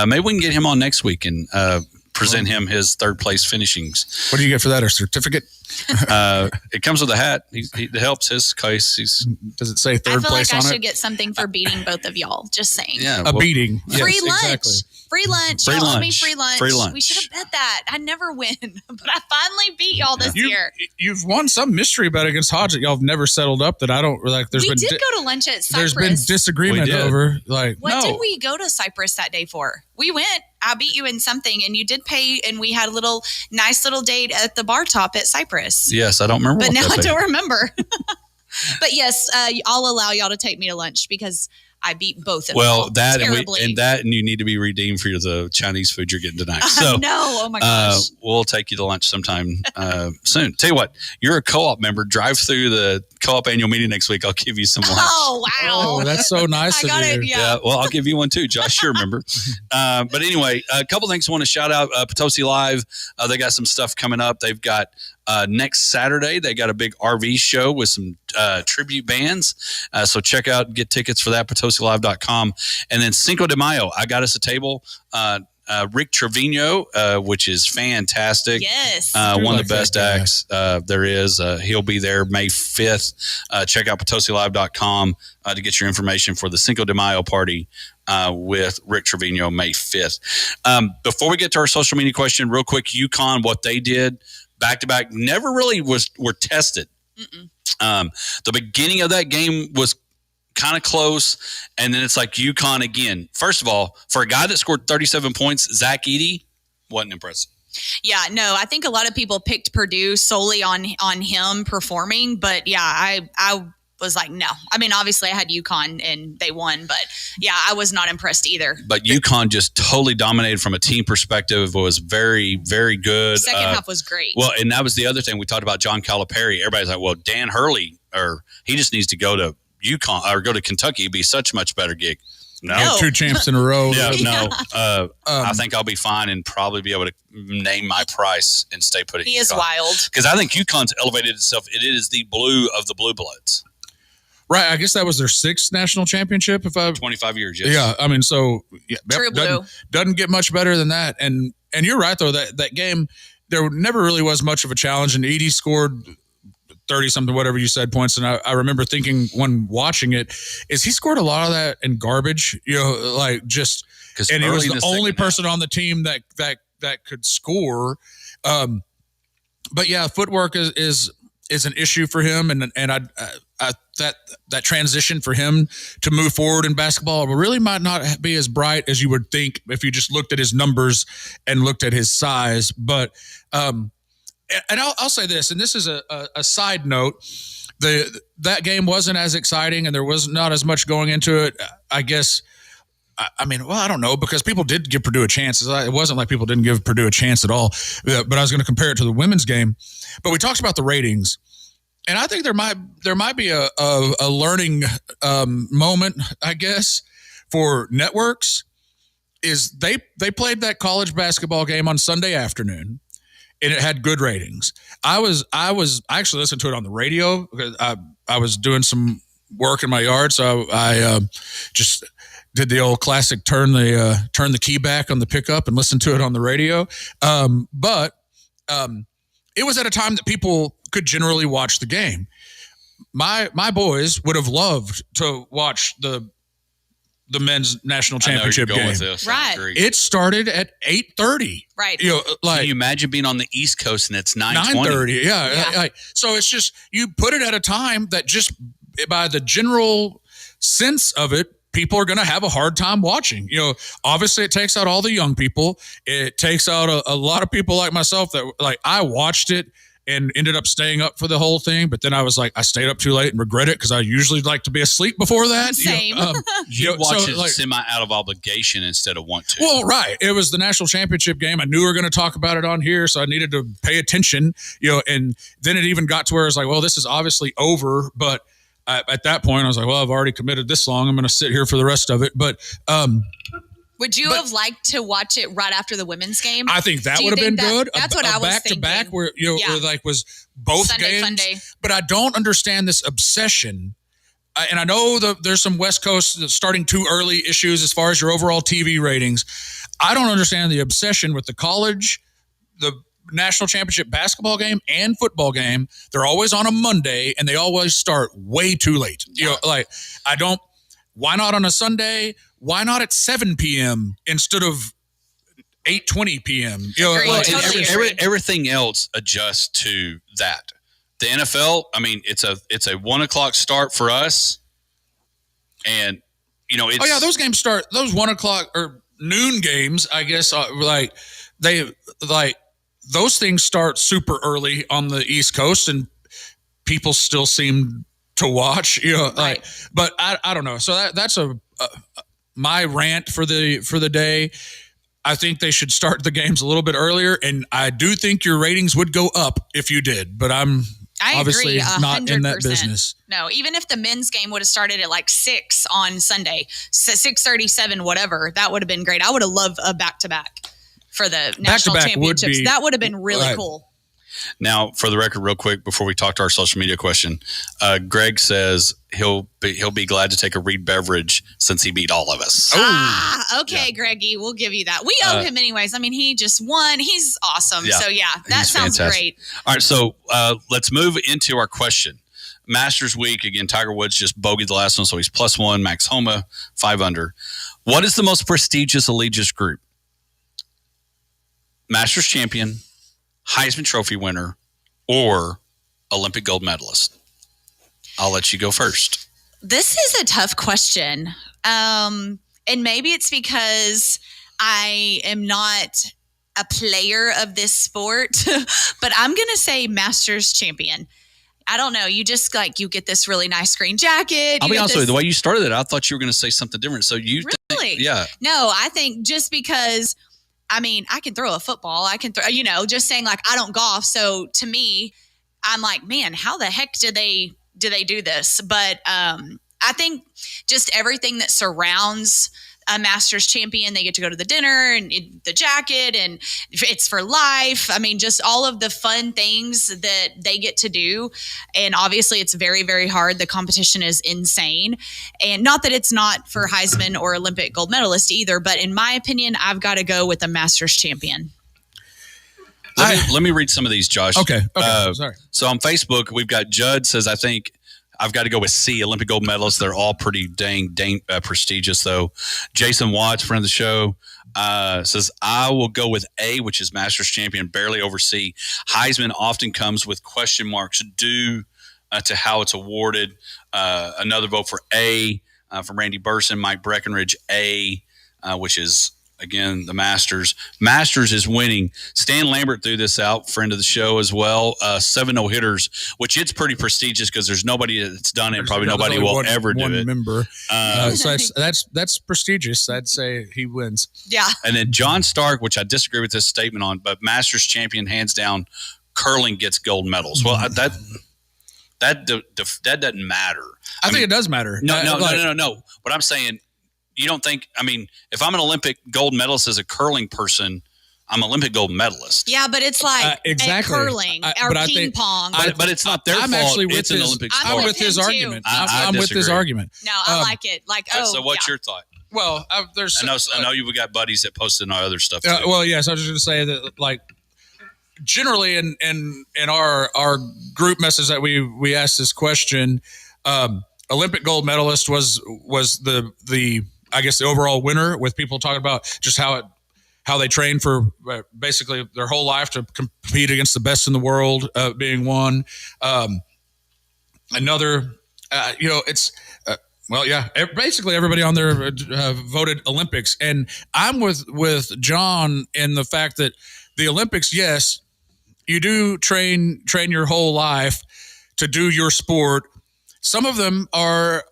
Maybe we can get him on next week and present him his third place finishings. What do you get for that? A certificate? It comes with a hat. It helps his case. Does it say third place on it? I feel like I should get something for beating both of y'all. Just saying. Yeah, a beating. Free Yes, lunch. exactly. Free lunch. Free Y'all owe lunch. me free lunch. Free lunch. We should have bet that. I never win, but I finally beat y'all this year. You've won some mystery bet against Hodge that y'all have never settled up that I don't like. We did go to lunch at Cypress. There's been disagreement over What did we go to Cypress that day for? We went. I beat you in something, and you did pay, and we had a nice little date at the bar top at Cypress. Yes, I don't remember. But now I don't remember. But yes, I'll allow y'all to take me to lunch because I beat both of y'all. Well, that terribly. and you need to be redeemed for the Chinese food you're getting tonight. So no, oh my gosh. We'll take you to lunch sometime soon. Tell you what, you're a co-op member. Drive through the co-op annual meeting next week. I'll give you some lunch. Oh wow, Oh, that's so nice of you. Yeah, well, I'll give you one too, Josh. You remember. But anyway, a couple things I want to shout out. Potosi Live, they got some stuff coming up. They've got next Saturday, they got a big RV show with some tribute bands. So check out, get tickets for that, PotosiLive.com. And then Cinco de Mayo, I got us a table. Rick Trevino, which is fantastic. Yes. One of the best acts there is. He'll be there May 5th. Check out PotosiLive.com to get your information for the Cinco de Mayo party with Rick Trevino May 5th. Before we get to our social media question, real quick, UConn, what they did back-to-back, never really were tested. The beginning of that game was kind of close, and then it's like UConn again. First of all, for a guy that scored 37 points, Zach Edey wasn't impressive. Yeah, no, I think a lot of people picked Purdue solely on him performing, but yeah, I was like, no. I mean, obviously I had UConn and they won, but yeah, I was not impressed either. But UConn just totally dominated from a team perspective, was very, very good. Second half was great. Well, and that was the other thing. We talked about John Calipari. Everybody's like, well, Dan Hurley, he just needs to go to UConn or go to Kentucky. It'd be such a much better gig. No. 2 champs in a row. Yeah, no. I think I'll be fine and probably be able to name my price and stay put at UConn. He is wild. Because I think UConn's elevated itself. It is the blue of the Blue Bloods. Right, I guess that was their 6th national championship. 25 years, yes. Yeah, I mean, so True blue. Doesn't get much better than that. And you're right though, that game there never really was much of a challenge. And Edey scored 30 something, whatever you said, points. And I remember thinking when watching it, is he scored a lot of that in garbage? Like just, and he was the only person on the team that could score. But yeah, footwork is an issue for him, and that transition for him to move forward in basketball really might not be as bright as you would think if you just looked at his numbers and looked at his size. But and I'll say this, and this is a side note: that game wasn't as exciting, and there was not as much going into it. I guess. I mean, well, I don't know, because people did give Purdue a chance. It wasn't like people didn't give Purdue a chance at all. But I was going to compare it to the women's game. But we talked about the ratings, and I think there might be a learning moment, I guess, for networks. Is they played that college basketball game on Sunday afternoon, and it had good ratings. I actually listened to it on the radio because I was doing some work in my yard, so I just did the old classic turn the key back on the pickup and listen to it on the radio. But it was at a time that people could generally watch the game. My boys would have loved to watch the the men's national I know where you're championship going game. with this. Right. I agree. It started at 8:30. Right. You know, like Can you imagine being on the East Coast and it's 9:20? 9:30. Yeah. So it's just you put it at a time that just by the general sense of it, people are going to have a hard time watching. You know, obviously it takes out all the young people. It takes out a lot of people like myself that like I watched it and ended up staying up for the whole thing. But then I was like, I stayed up too late and regret it because I usually like to be asleep before that. Same. You watch it semi out of obligation instead of want to. Well, right. It was the national championship game. I knew we were going to talk about it on here, so I needed to pay attention. You know, and then it even got to where I was like, well, this is obviously over. But at that point, I was like, well, I've already committed this long. I'm going to sit here for the rest of it. But would you have liked to watch it right after the women's game? I think that would have been good. That's what I was thinking. Back to back, where where like was both Sunday, games. Sunday. But I don't understand this obsession. And I know there's some West Coast starting too early issues as far as your overall TV ratings. I don't understand the obsession with the college, the national championship basketball game and football game. They're always on a Monday and they always start way too late. You know, like why not on a Sunday? Why not at 7 p.m. instead of 8:20 p.m.? You know, everything else adjusts to that. The NFL, I mean, it's a 1:00 start for us, and it's those games start those 1:00 or noon games. I guess those things start super early on the East Coast, and people still seem to watch. You know, right. But I don't know. So that's my rant for the day. I think they should start the games a little bit earlier, and I do think your ratings would go up if you did. But I obviously agree, 100%. Not in that business. No, even if the men's game would have started at like 6 on Sunday, 6:37, whatever, that would have been great. I would have loved a back-to-back for the national championships. That would have been really cool. Now, for the record, real quick, before we talk to our social media question, Greg says he'll be glad to take a Reed beverage since he beat all of us. Okay, Greggy, we'll give you that. We owe him anyways. I mean, he just won. He's awesome. Yeah, so that sounds fantastic. Great. All right, so let's move into our question. Masters week again. Tiger Woods just bogeyed the last one, so he's +1. Max Homa 5 under. What is the most prestigious Allegiance group? Masters champion, Heisman Trophy winner, or Olympic gold medalist? I'll let you go first. This is a tough question. And maybe it's because I am not a player of this sport, but I'm going to say Masters champion. I don't know. You just you get this really nice green jacket. I'll be honest with you. The way you started it, I thought you were going to say something different. So you really? Yeah. No, I think just because I mean, I can throw a football. I can throw, just saying I don't golf. So to me, I'm like, man, how the heck do they do this? But I think just everything that surrounds a Masters champion, they get to go to the dinner and the jacket and it's for life. I mean, just all of the fun things that they get to do. And obviously it's very, very hard. The competition is insane. And not that it's not for Heisman or Olympic gold medalist either, but in my opinion, I've got to go with the Masters champion. Let me read some of these, Josh. Okay. Sorry. So on Facebook, we've got Judd says, I think I've got to go with C, Olympic gold medalists. They're all pretty dang prestigious, though. Jason Watts, friend of the show, says, I will go with A, which is Masters champion, barely over C. Heisman often comes with question marks due to how it's awarded. Another vote for A from Randy Burson, Mike Breckenridge, A, which is, again, the Masters. Masters is winning. Stan Lambert threw this out, friend of the show as well. 7 no-hitters, which it's pretty prestigious because there's nobody that's done it. Probably nobody will ever do it. Member. So that's prestigious. I'd say he wins. Yeah. And then John Stark, which I disagree with this statement on, but Masters champion, hands down, curling gets gold medals. Well, that doesn't matter. I think it does matter. No. What I'm saying, you don't think, I mean, if I'm an Olympic gold medalist as a curling person, I'm Olympic gold medalist. Yeah, but it's like exactly. curling or ping pong. But it's not their fault. Actually it's an Olympic sport. I'm with his argument. I'm with his argument. No, I like it. So what's your thought? Well, there's. I know you've got buddies that posted our other stuff too. Well, yes, I was just going to say that, generally in our group message that we asked this question, Olympic gold medalist was the I guess, the overall winner, with people talking about just how they train for basically their whole life to compete against the best in the world, being one. Another, it's basically everybody on there voted Olympics, and I'm with John in the fact that the Olympics, yes, you do train your whole life to do your sport. Some of them are,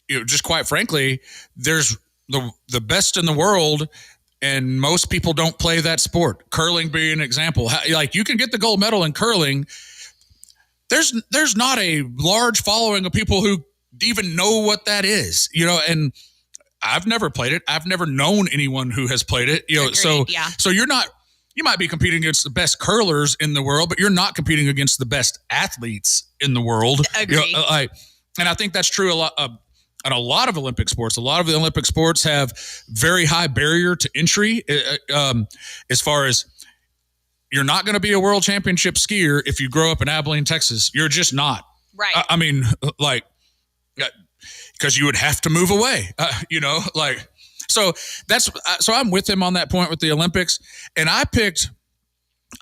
just quite frankly, there's the best in the world, and most people don't play that sport. Curling being an example. Like, you can get the gold medal in curling. There's not a large following of people who even know what that is, and I've never played it. I've never known anyone who has played it, Agreed, so you might be competing against the best curlers in the world, but you're not competing against the best athletes in the world. Agreed. And I think that's true in a lot of Olympic sports. A lot of the Olympic sports have very high barrier to entry, as far as, you're not going to be a world championship skier if you grow up in Abilene, Texas. You're just not. Right. Because you would have to move away, so I'm with him on that point with the Olympics. And I picked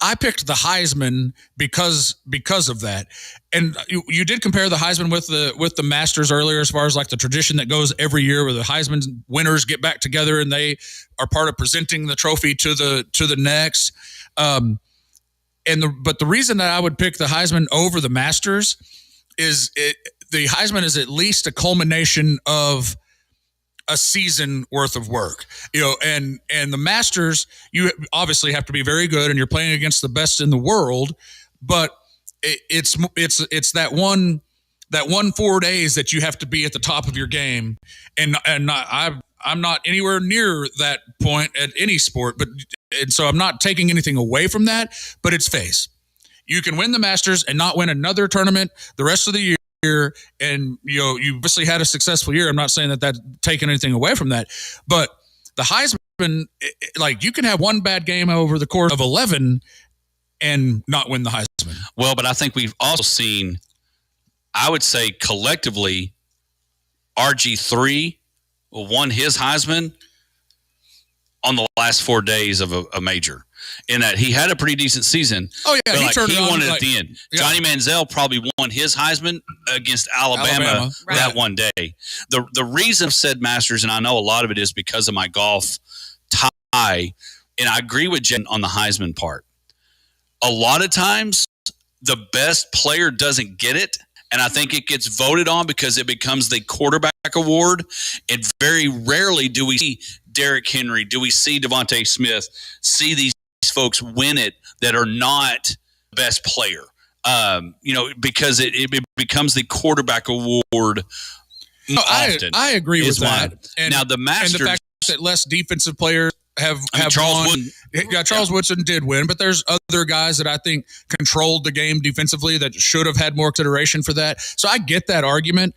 the Heisman because of that. And you did compare the Heisman with the Masters earlier, as far as like the tradition that goes every year where the Heisman winners get back together and they are part of presenting the trophy to the next. But the reason that I would pick the Heisman over the Masters is the Heisman is at least a culmination of a season worth of work, and the Masters, you obviously have to be very good and you're playing against the best in the world, but it's that one 4 days that you have to be at the top of your game. And I'm not anywhere near that point at any sport, and so I'm not taking anything away from that, but it's phase. You can win the Masters and not win another tournament the rest of the year. And you obviously had a successful year. I'm not saying that taking anything away from that, but the Heisman, you can have one bad game over the course of 11 and not win the Heisman. Well, but I think we've also seen, I would say collectively, RG3 won his Heisman on the last 4 days of a major, in that he had a pretty decent season. Oh, yeah. He won it at the end. Yeah. Johnny Manziel probably won his Heisman against Alabama. Right. That one day. The reason I've said Masters, and I know a lot of it is because of my golf tie, and I agree with Jen on the Heisman part. A lot of times, the best player doesn't get it, and I think it gets voted on because it becomes the quarterback award, and very rarely do we see Derrick Henry, do we see Devontae Smith, see these folks win it that are not best player, because it becomes the quarterback award. I agree with that. And now the Masters, and the fact that less defensive players have Charles won. Woodson. Yeah, Charles Woodson did win, but there's other guys that I think controlled the game defensively that should have had more consideration for that. So I get that argument.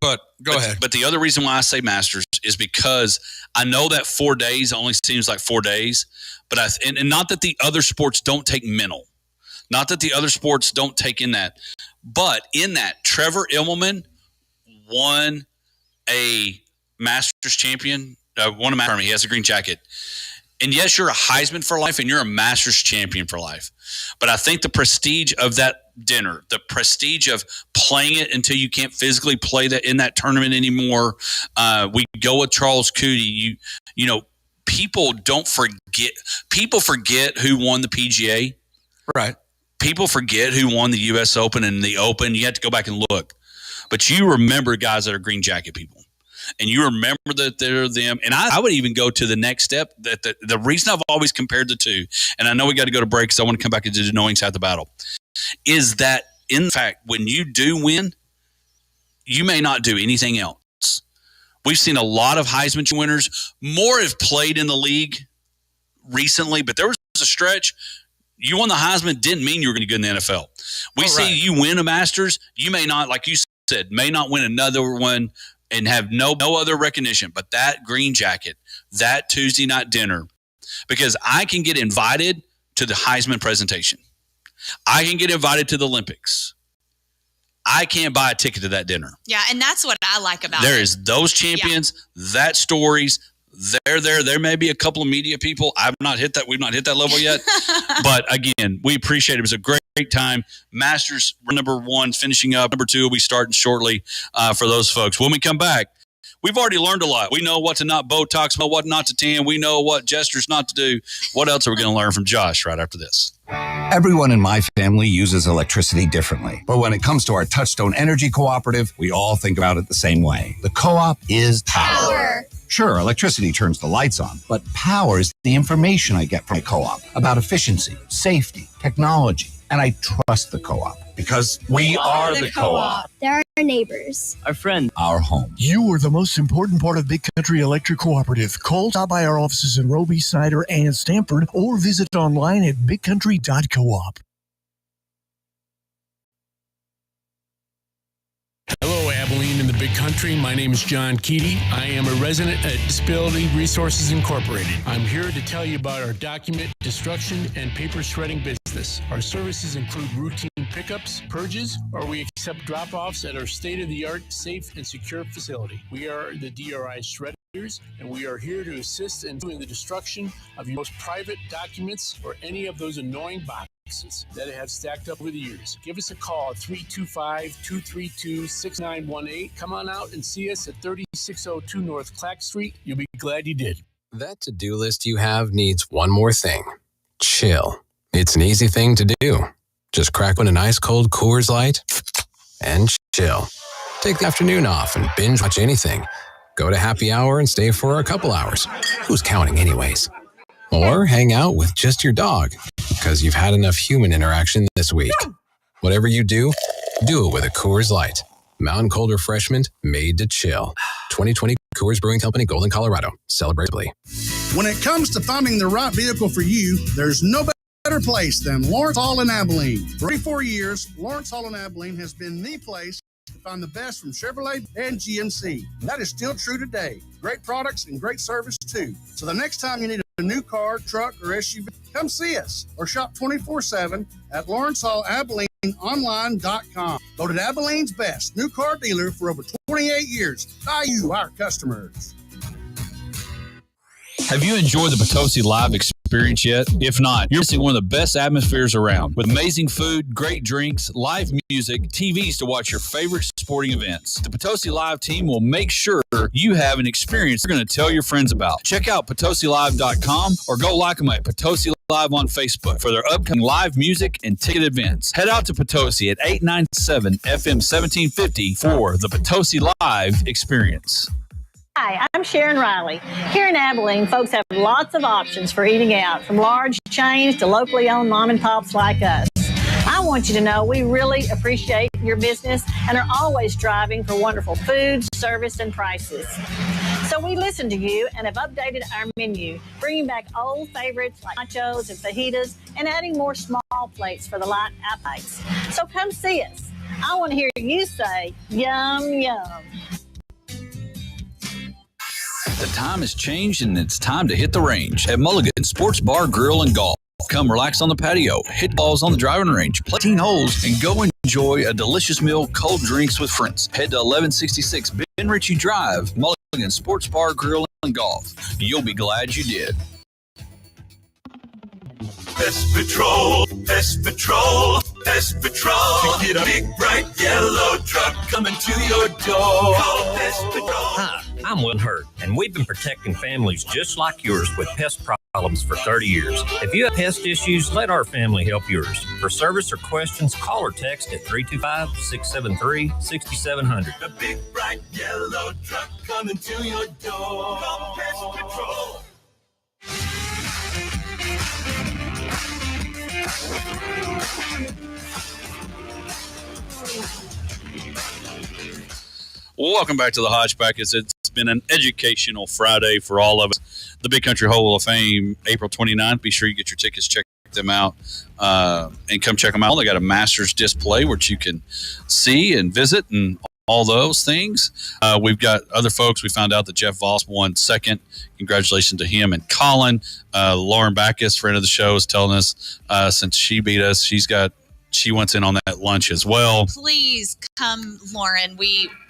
But go ahead. But the other reason why I say Masters is because I know that 4 days only seems like 4 days, but and not that the other sports don't take mental, not that the other sports don't take in that, but in that Trevor Immelman won a Masters champion, won a Masters. He has a green jacket. And yes, you're a Heisman for life and you're a Masters champion for life. But I think the prestige of that dinner, the prestige of playing it until you can't physically play that in that tournament anymore. We go with Charles Coody. People don't forget. People forget who won the PGA. Right. People forget who won the U.S. Open and the Open. You have to go back and look. But you remember guys that are green jacket people. And you remember that they're them. And I would even go to the next step. That the reason I've always compared the two, and I know we got to go to break because I want to come back into knowing half the battle, is that in fact, when you do win, you may not do anything else. We've seen a lot of Heisman winners. More have played in the league recently, but there was a stretch. You won the Heisman didn't mean you were going to go in the NFL. We see you win a Masters, you may not, like you said, may not win another one and have no other recognition, but that green jacket, that Tuesday night dinner, because I can get invited to the Heisman presentation. I can get invited to the Olympics. I can't buy a ticket to that dinner. Yeah, and that's what I like about it. There is those champions, that stories. They're there. There may be a couple of media people. We've not hit that level yet. But again, we appreciate it. It was a great time. Masters number 1 finishing up. Number 2 will be starting shortly for those folks. When we come back, we've already learned a lot. We know what to not Botox, know what not to tan. We know what gestures not to do. What else are we going to learn from Josh right after this? Everyone in my family uses electricity differently. But when it comes to our Touchstone Energy Cooperative, we all think about it the same way. The co-op is power. Sure, electricity turns the lights on, but power is the information I get from my co-op about efficiency, safety, technology, and I trust the co-op because we are the co-op. They're our neighbors, Our friend, our home. You are the most important part of Big Country Electric Cooperative. Call, stop by our offices in Roby, Cider, and Stamford, or visit online at bigcountry.coop. Hello, Abilene and the Big Country. My name is John Keaty. I am a resident at Disability Resources Incorporated. I'm here to tell you about our document destruction and paper shredding business. Our services include routine pickups, purges, or we accept drop-offs at our state-of-the-art, safe, and secure facility. We are the DRI shredders, and we are here to assist in doing the destruction of your most private documents or any of those annoying boxes that have stacked up over the years. Give us a call at 325-232-6918. Come on out and see us at 3602 North Clack Street. You'll be glad you did. That to-do list you have needs one more thing. Chill. It's an easy thing to do. Just crack on an ice cold Coors Light and chill. Take the afternoon off and binge watch anything. Go to happy hour and stay for a couple hours. Who's counting anyways? Or hang out with just your dog because you've had enough human interaction this week. Whatever you do it with a Coors Light. Mountain Cold Refreshment made to chill. 2020 Coors Brewing Company, Golden, Colorado. Celebrate. When it comes to finding the right vehicle for you, there's no better place than Lawrence Hall in Abilene. For 34 years, Lawrence Hall in Abilene has been the place to find the best from Chevrolet and GMC. And that is still true today. Great products and great service too. So the next time you need a new car, truck, or SUV, come see us or shop 24/7 at LawrenceHallAbileneOnline.com. Voted Abilene's best new car dealer for over 28 years by you, our customers. Have you enjoyed the Potosi Live experience yet? If not, you're missing one of the best atmospheres around. With amazing food, great drinks, live music, TVs to watch your favorite sporting events. The Potosi Live team will make sure you have an experience you're going to tell your friends about. Check out PotosiLive.com or go like them at Potosi Live on Facebook for their upcoming live music and ticket events. Head out to Potosi at 897 FM 1750 for the Potosi Live experience. Hi, I'm Sharon Riley. Here in Abilene, folks have lots of options for eating out, from large chains to locally owned mom and pops like us. I want you to know we really appreciate your business and are always striving for wonderful food, service, and prices. So we listen to you and have updated our menu, bringing back old favorites like nachos and fajitas and adding more small plates for the light appetites. So come see us. I want to hear you say, yum, yum. The time has changed and it's time to hit the range at Mulligan Sports Bar, Grill, and Golf. Come relax on the patio, hit balls on the driving range, play 18 holes, and go enjoy a delicious meal, cold drinks with friends. Head to 1166 Ben Ritchie Drive, Mulligan Sports Bar, Grill, and Golf. You'll be glad you did. Pest Patrol, Pest Patrol, Pest Patrol. To get a big bright yellow truck coming to your door. Call Pest Patrol. Hi, I'm Will Hurt, and we've been protecting families just like yours with pest problems for 30 years. If you have pest issues, let our family help yours. For service or questions, call or text at 325-673-6700. A big bright yellow truck coming to your door. Call Pest Patrol. Welcome back to the Hodge Pack. It's been an educational Friday for all of us. The Big Country Hall of Fame, April 29th. Be sure you get your tickets, check them out, and come check them out. They got a Masters display which you can see and visit and all those things. We've got other folks. We found out that Jeff Voss won second. Congratulations to him and Colin. Lauren Backus, friend of the show, is telling us since she beat us, she's got she wants in on that lunch as well. Please come, Lauren.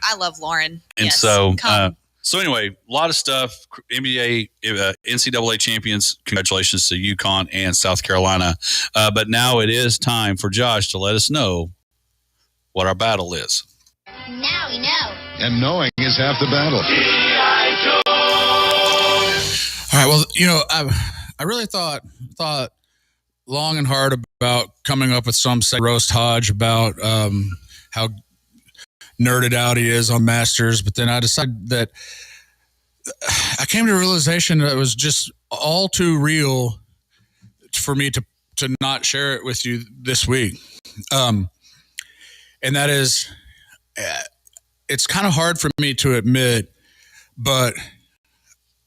I love Lauren. And yes, so anyway, a lot of stuff. NBA, NCAA champions. Congratulations to UConn and South Carolina. But now it is time for Josh to let us know what our battle is. Now we know. And knowing is half the battle. All right. Well, I really thought long and hard about coming up with some roast Hodge about how nerded out he is on Masters, but then I decided that I came to a realization that it was just all too real for me to not share it with you this week. And that is, it's kind of hard for me to admit, but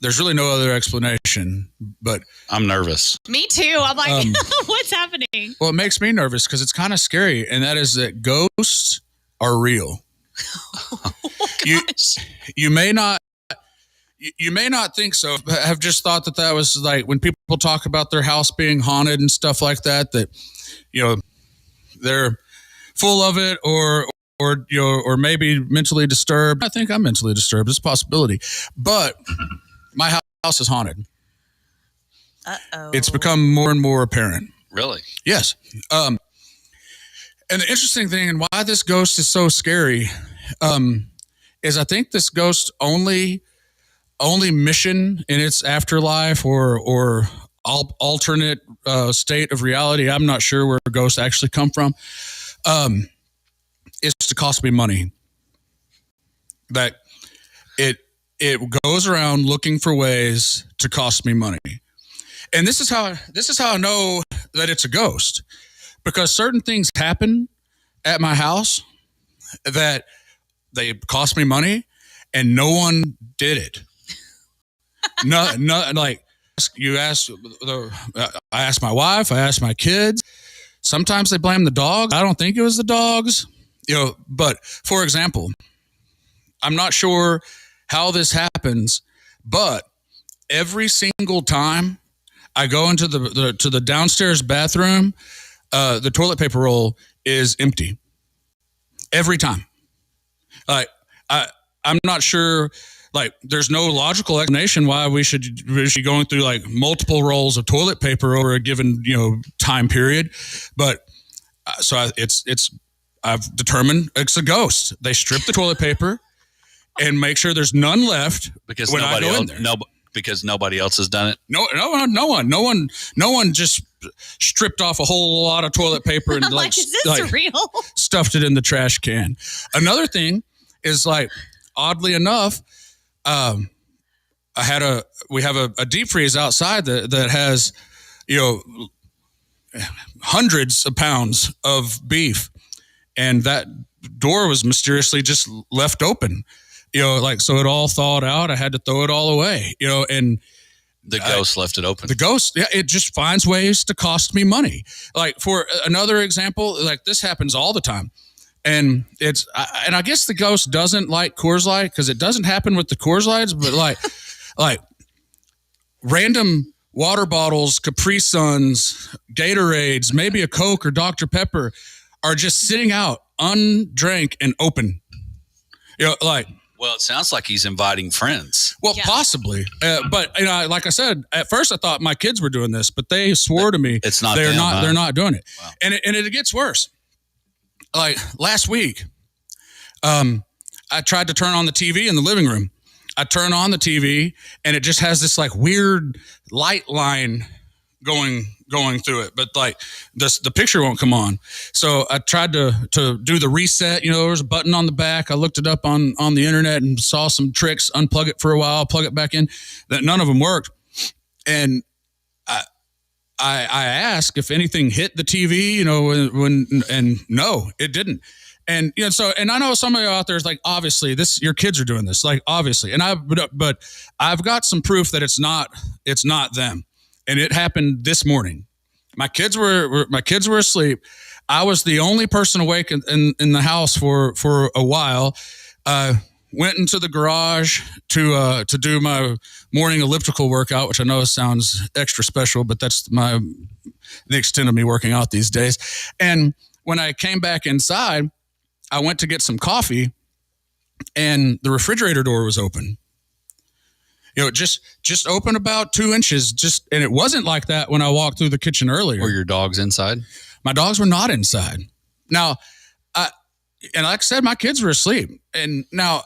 there's really no other explanation. But I'm nervous. Me too. I'm like, what's happening? Well, it makes me nervous because it's kind of scary, and that is that ghosts are real. Oh, gosh. You may not think so, but have just thought that was like when people talk about their house being haunted and stuff like that they're full of it or maybe mentally disturbed. I think I'm mentally disturbed. It's a possibility, but my house is haunted. Uh-oh. It's become more and more apparent. Really? Yes. And the interesting thing and why this ghost is so scary is I think this ghost only mission in its afterlife or alternate state of reality, I'm not sure where ghosts actually come from, is to cost me money. That it goes around looking for ways to cost me money. And this is how I know that it's a ghost, because certain things happen at my house that they cost me money and no one did it. No, like you ask, I asked my wife, I asked my kids. Sometimes they blame the dogs. I don't think it was the dogs, but for example, I'm not sure how this happens, but every single time I go into the downstairs bathroom, the toilet paper roll is empty. Every time. Like I'm not sure. Like, there's no logical explanation why we should be going through like multiple rolls of toilet paper over a given time period, but I've determined it's a ghost. They strip the toilet paper and make sure there's none left because when nobody I go else, in there. because nobody else has done it. No one just stripped off a whole lot of toilet paper and like, is this real? Stuffed it in the trash can. Another thing is, like, oddly enough, we have a deep freeze outside that has, hundreds of pounds of beef, and that door was mysteriously just left open, so it all thawed out. I had to throw it all away, and the ghost left it open. The ghost, it just finds ways to cost me money. Like, for another example, like, this happens all the time. And I guess the ghost doesn't like Coors Light because it doesn't happen with the Coors Lights, but like random water bottles, Capri Suns, Gatorades, maybe a Coke or Dr. Pepper are just sitting out undrank and open. Well, it sounds like he's inviting friends. Well, yeah. Possibly. But like I said, at first I thought my kids were doing this, but they swore to me it's not they're them, not. huh? They're not doing it. Wow. And it gets worse. Like last week, I tried to turn on the TV in the living room. I turn on the TV and it just has this like weird light line going through it, but like the picture won't come on. So I tried to do the reset. There was a button on the back. I looked it up on the internet and saw some tricks. Unplug it for a while, plug it back in. That none of them worked. And I asked if anything hit the TV, and no, it didn't. And and I know some of you out there is like, obviously your kids are doing this, like obviously. And but I've got some proof that it's not them. And it happened this morning. My kids were asleep. I was the only person awake in the house for a while. Went into the garage to do my morning elliptical workout, which I know sounds extra special, but that's the extent of me working out these days. And when I came back inside, I went to get some coffee, and the refrigerator door was open. Just open about 2 inches. And it wasn't like that when I walked through the kitchen earlier. Were your dogs inside? My dogs were not inside. Now, and like I said, my kids were asleep. And now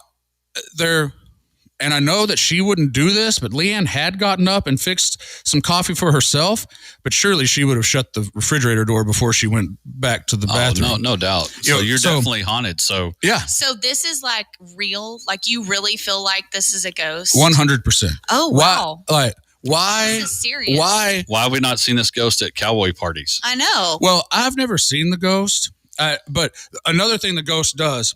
and I know that she wouldn't do this, but Leanne had gotten up and fixed some coffee for herself. But surely she would have shut the refrigerator door before she went back to the bathroom. No doubt. So you're definitely haunted. So yeah. So this is like real. Like you really feel like this is a ghost. 100%. Oh wow. Why? This is serious. Why have we not seen this ghost at cowboy parties? I know. Well, I've never seen the ghost. But another thing the ghost does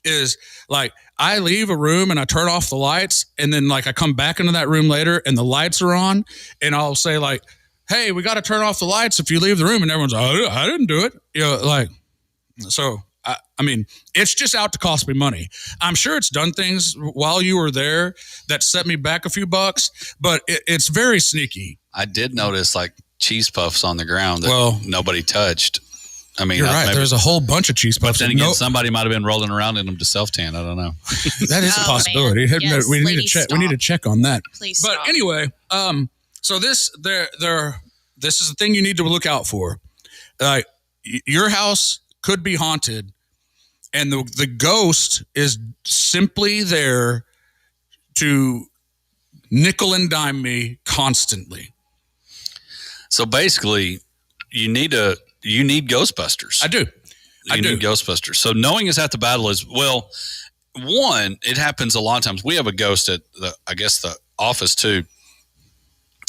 is like I leave a room and I turn off the lights, and then like I come back into that room later and the lights are on, and I'll say like, "Hey, we got to turn off the lights if you leave the room," and everyone's like, "Oh, I didn't do it." So I mean, it's just out to cost me money. I'm sure it's done things while you were there that set me back a few bucks, but it's very sneaky. I did notice like cheese puffs on the ground that nobody touched. I mean, you're right. There's a whole bunch of cheese puffs. But then again, somebody might have been rolling around in them to self-tan. I don't know. That is a possibility. Yes, we need to check. We need to check on that. Please but stop. Anyway, so this is the thing you need to look out for. Your house could be haunted, and the ghost is simply there to nickel and dime me constantly. So basically, you need Ghostbusters. I do. You need Ghostbusters. So knowing is half the battle is, well, one, it happens a lot of times. We have a ghost at the office too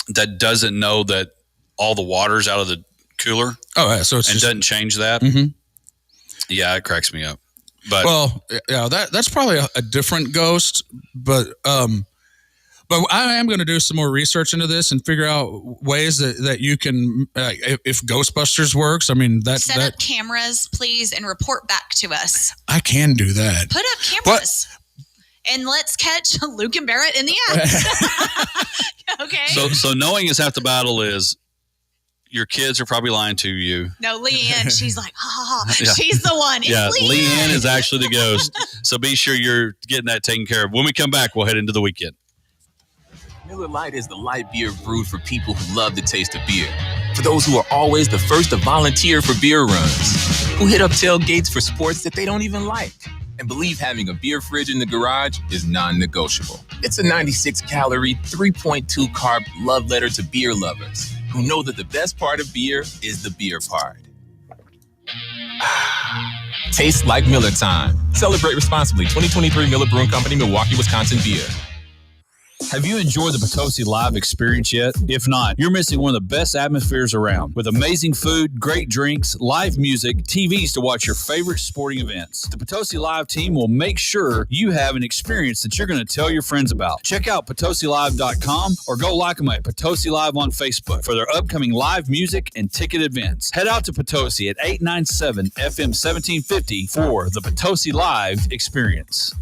that doesn't know that all the water's out of the cooler. Oh, yeah. So it doesn't change that. Mm-hmm. Yeah, it cracks me up. But that's probably a different ghost. But I am going to do some more research into this and figure out ways that you can, if Ghostbusters works. I mean, set up cameras, please, and report back to us. I can do that. Put up cameras. And let's catch Luke and Barrett in the act. Okay. So knowing is half the battle is your kids are probably lying to you. No, Leanne, she's like, she's the one. It's Leanne is actually the ghost. So be sure you're getting that taken care of. When we come back, we'll head into the weekend. Miller Lite is the light beer brewed for people who love the taste of beer. For those who are always the first to volunteer for beer runs, who hit up tailgates for sports that they don't even like, and believe having a beer fridge in the garage is non-negotiable. It's a 96-calorie, 3.2 carb love letter to beer lovers who know that the best part of beer is the beer part. Tastes like Miller time. Celebrate responsibly. 2023 Miller Brewing Company, Milwaukee, Wisconsin beer. Have you enjoyed the Potosi Live experience yet? If not, you're missing one of the best atmospheres around. With amazing food, great drinks, live music, TVs to watch your favorite sporting events. The Potosi Live team will make sure you have an experience that you're going to tell your friends about. Check out PotosiLive.com or go like them at Potosi Live on Facebook for their upcoming live music and ticket events. Head out to Potosi at 897 FM 1750 for the Potosi Live experience.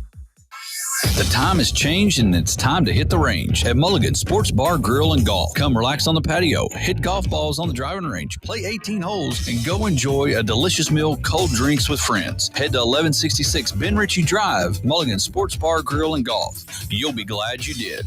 The time has changed and it's time to hit the range at Mulligan Sports Bar, Grill, and Golf. Come relax on the patio, hit golf balls on the driving range, play 18 holes, and go enjoy a delicious meal, cold drinks with friends. Head to 1166 Ben Ritchie Drive, Mulligan Sports Bar, Grill, and Golf. You'll be glad you did.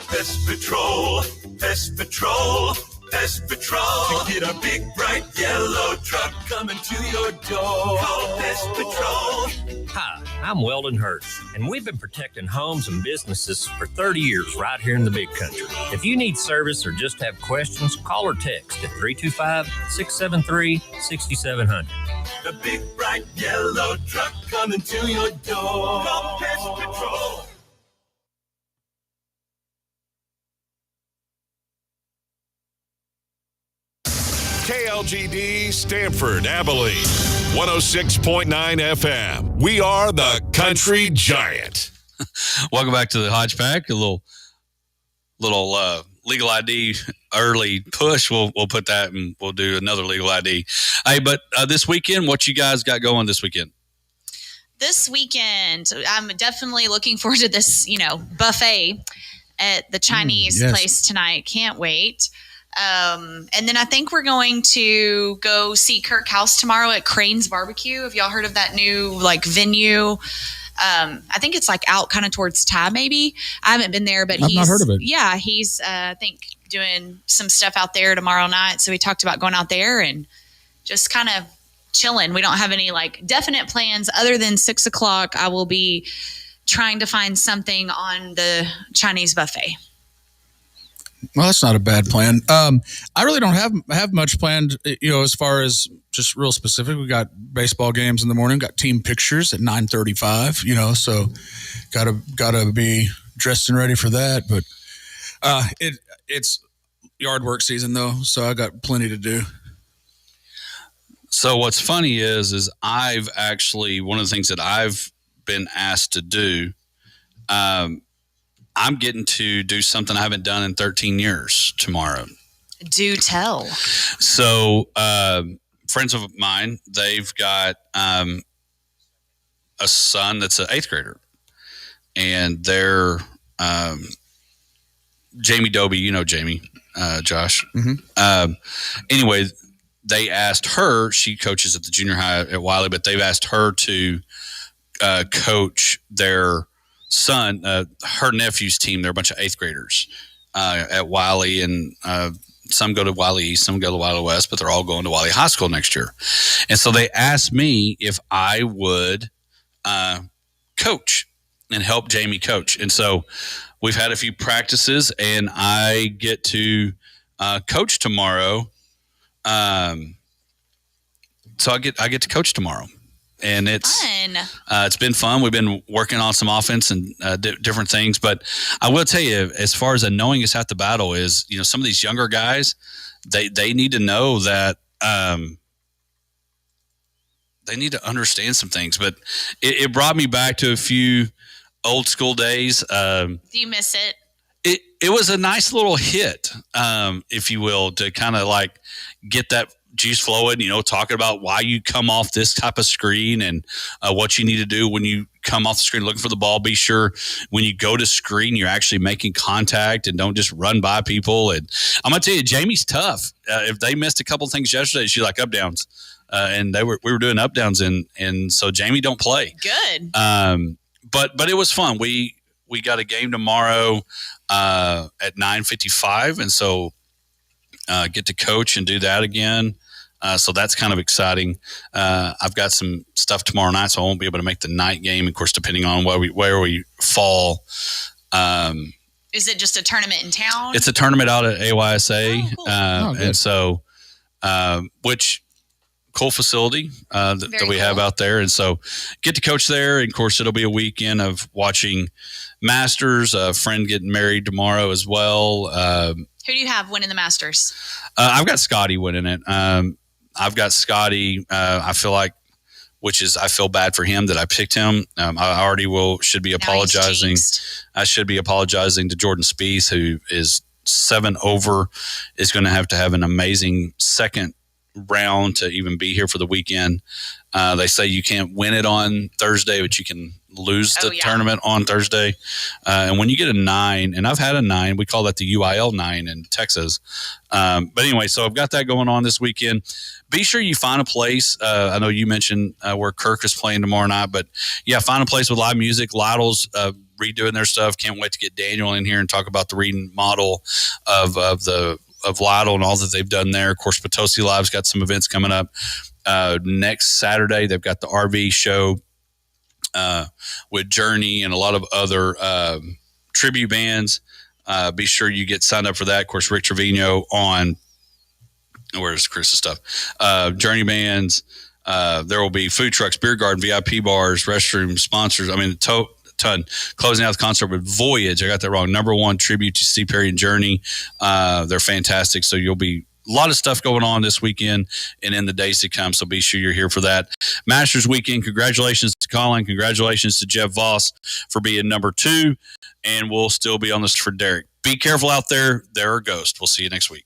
Pest Patrol, Pest Patrol, Pest Patrol. To get a big, bright, yellow truck coming to your door. Call Pest Patrol. Hi, I'm Weldon Hurst, and we've been protecting homes and businesses for 30 years right here in the big country. If you need service or just have questions, call or text at 325-673-6700. The big, bright, yellow truck coming to your door. Call Pest Patrol. KLGD Stanford, Abilene, 106.9 FM. We are the Country Giant. Welcome back to the Hodge Pack. A little legal ID early push. We'll put that and we'll do another legal ID. Hey, but this weekend, what you guys got going this weekend? This weekend, I'm definitely looking forward to this, buffet at the Chinese place tonight. Can't wait. And then I think we're going to go see Kirk House tomorrow at Crane's Barbecue. Have y'all heard of that new like venue? I think it's like out kind of towards Ty, maybe. I haven't been there, but I've not heard of it. Yeah, he's I think doing some stuff out there tomorrow night. So we talked about going out there and just kind of chilling. We don't have any like definite plans other than 6 o'clock. I will be trying to find something on the Chinese buffet. Well, that's not a bad plan. I really don't have much planned, as far as just real specific. We got baseball games in the morning, got team pictures at 9:35, so gotta be dressed and ready for that. But it's yard work season though, so I got plenty to do. So what's funny is I've actually, one of the things that I've been asked to do, I'm getting to do something I haven't done in 13 years tomorrow. Do tell. So, friends of mine, they've got a son that's an 8th grader. And they're Jamie Doby, Jamie, Josh. Mm-hmm. Anyway, they asked her, she coaches at the junior high at Wiley, but they've asked her to coach their son, her nephew's team. They're a bunch of 8th graders at Wiley, and some go to Wiley East, some go to Wiley West, but they're all going to Wiley High School next year. And so they asked me if I would coach and help Jamie coach. And so we've had a few practices, and I get to coach tomorrow. So I get to coach tomorrow. And it's been fun. We've been working on some offense and different things. But I will tell you, as far as knowing is half the battle is, some of these younger guys, they need to know that they need to understand some things. But it brought me back to a few old school days. Do you miss it? It was a nice little hit, if you will, to kind of like get that juice flowing, talking about why you come off this type of screen and what you need to do when you come off the screen looking for the ball. Be sure when you go to screen, you're actually making contact and don't just run by people. And I'm going to tell you, Jamie's tough. If they missed a couple things yesterday, she's like up downs. And we were doing up downs. And so Jamie don't play. Good. But it was fun. We got a game tomorrow at 9:55. And so get to coach and do that again. So that's kind of exciting. I've got some stuff tomorrow night, so I won't be able to make the night game. Of course, depending on where we fall. Is it just a tournament in town? It's a tournament out at AYSA. Oh, cool. And so, which cool facility that we have out there. And so get to coach there. And of course, it'll be a weekend of watching Masters, a friend getting married tomorrow as well. Who do you have winning the Masters? I've got Scotty winning it. I've got Scotty. I feel bad for him that I picked him. I already should be apologizing. I should be apologizing to Jordan Spieth, who is 7 over, is going to have an amazing second round to even be here for the weekend. They say you can't win it on Thursday, but you can lose the tournament on Thursday. And when you get a 9, and I've had a 9, we call that the UIL 9 in Texas. But anyway, so I've got that going on this weekend. Be sure you find a place. I know you mentioned where Kirk is playing tomorrow night, but yeah, find a place with live music. Lytle's redoing their stuff. Can't wait to get Daniel in here and talk about the reading model of Lytle and all that they've done there. Of course, Potosi Live's got some events coming up. Next Saturday, they've got the RV show with Journey and a lot of other tribute bands. Be sure you get signed up for that. Of course, Rick Trevino on, where's Chris's stuff? Journey bands. There will be food trucks, beer garden, VIP bars, restrooms, sponsors. I mean, ton. Closing out the concert with Voyage. I got that wrong. #1 tribute to Steve Perry and Journey. They're fantastic. So you'll be a lot of stuff going on this weekend and in the days to come. So be sure you're here for that. Masters weekend. Congratulations to Colin. Congratulations to Jeff Voss for being #2. And we'll still be on this for Derek. Be careful out there. There are ghosts. We'll see you next week.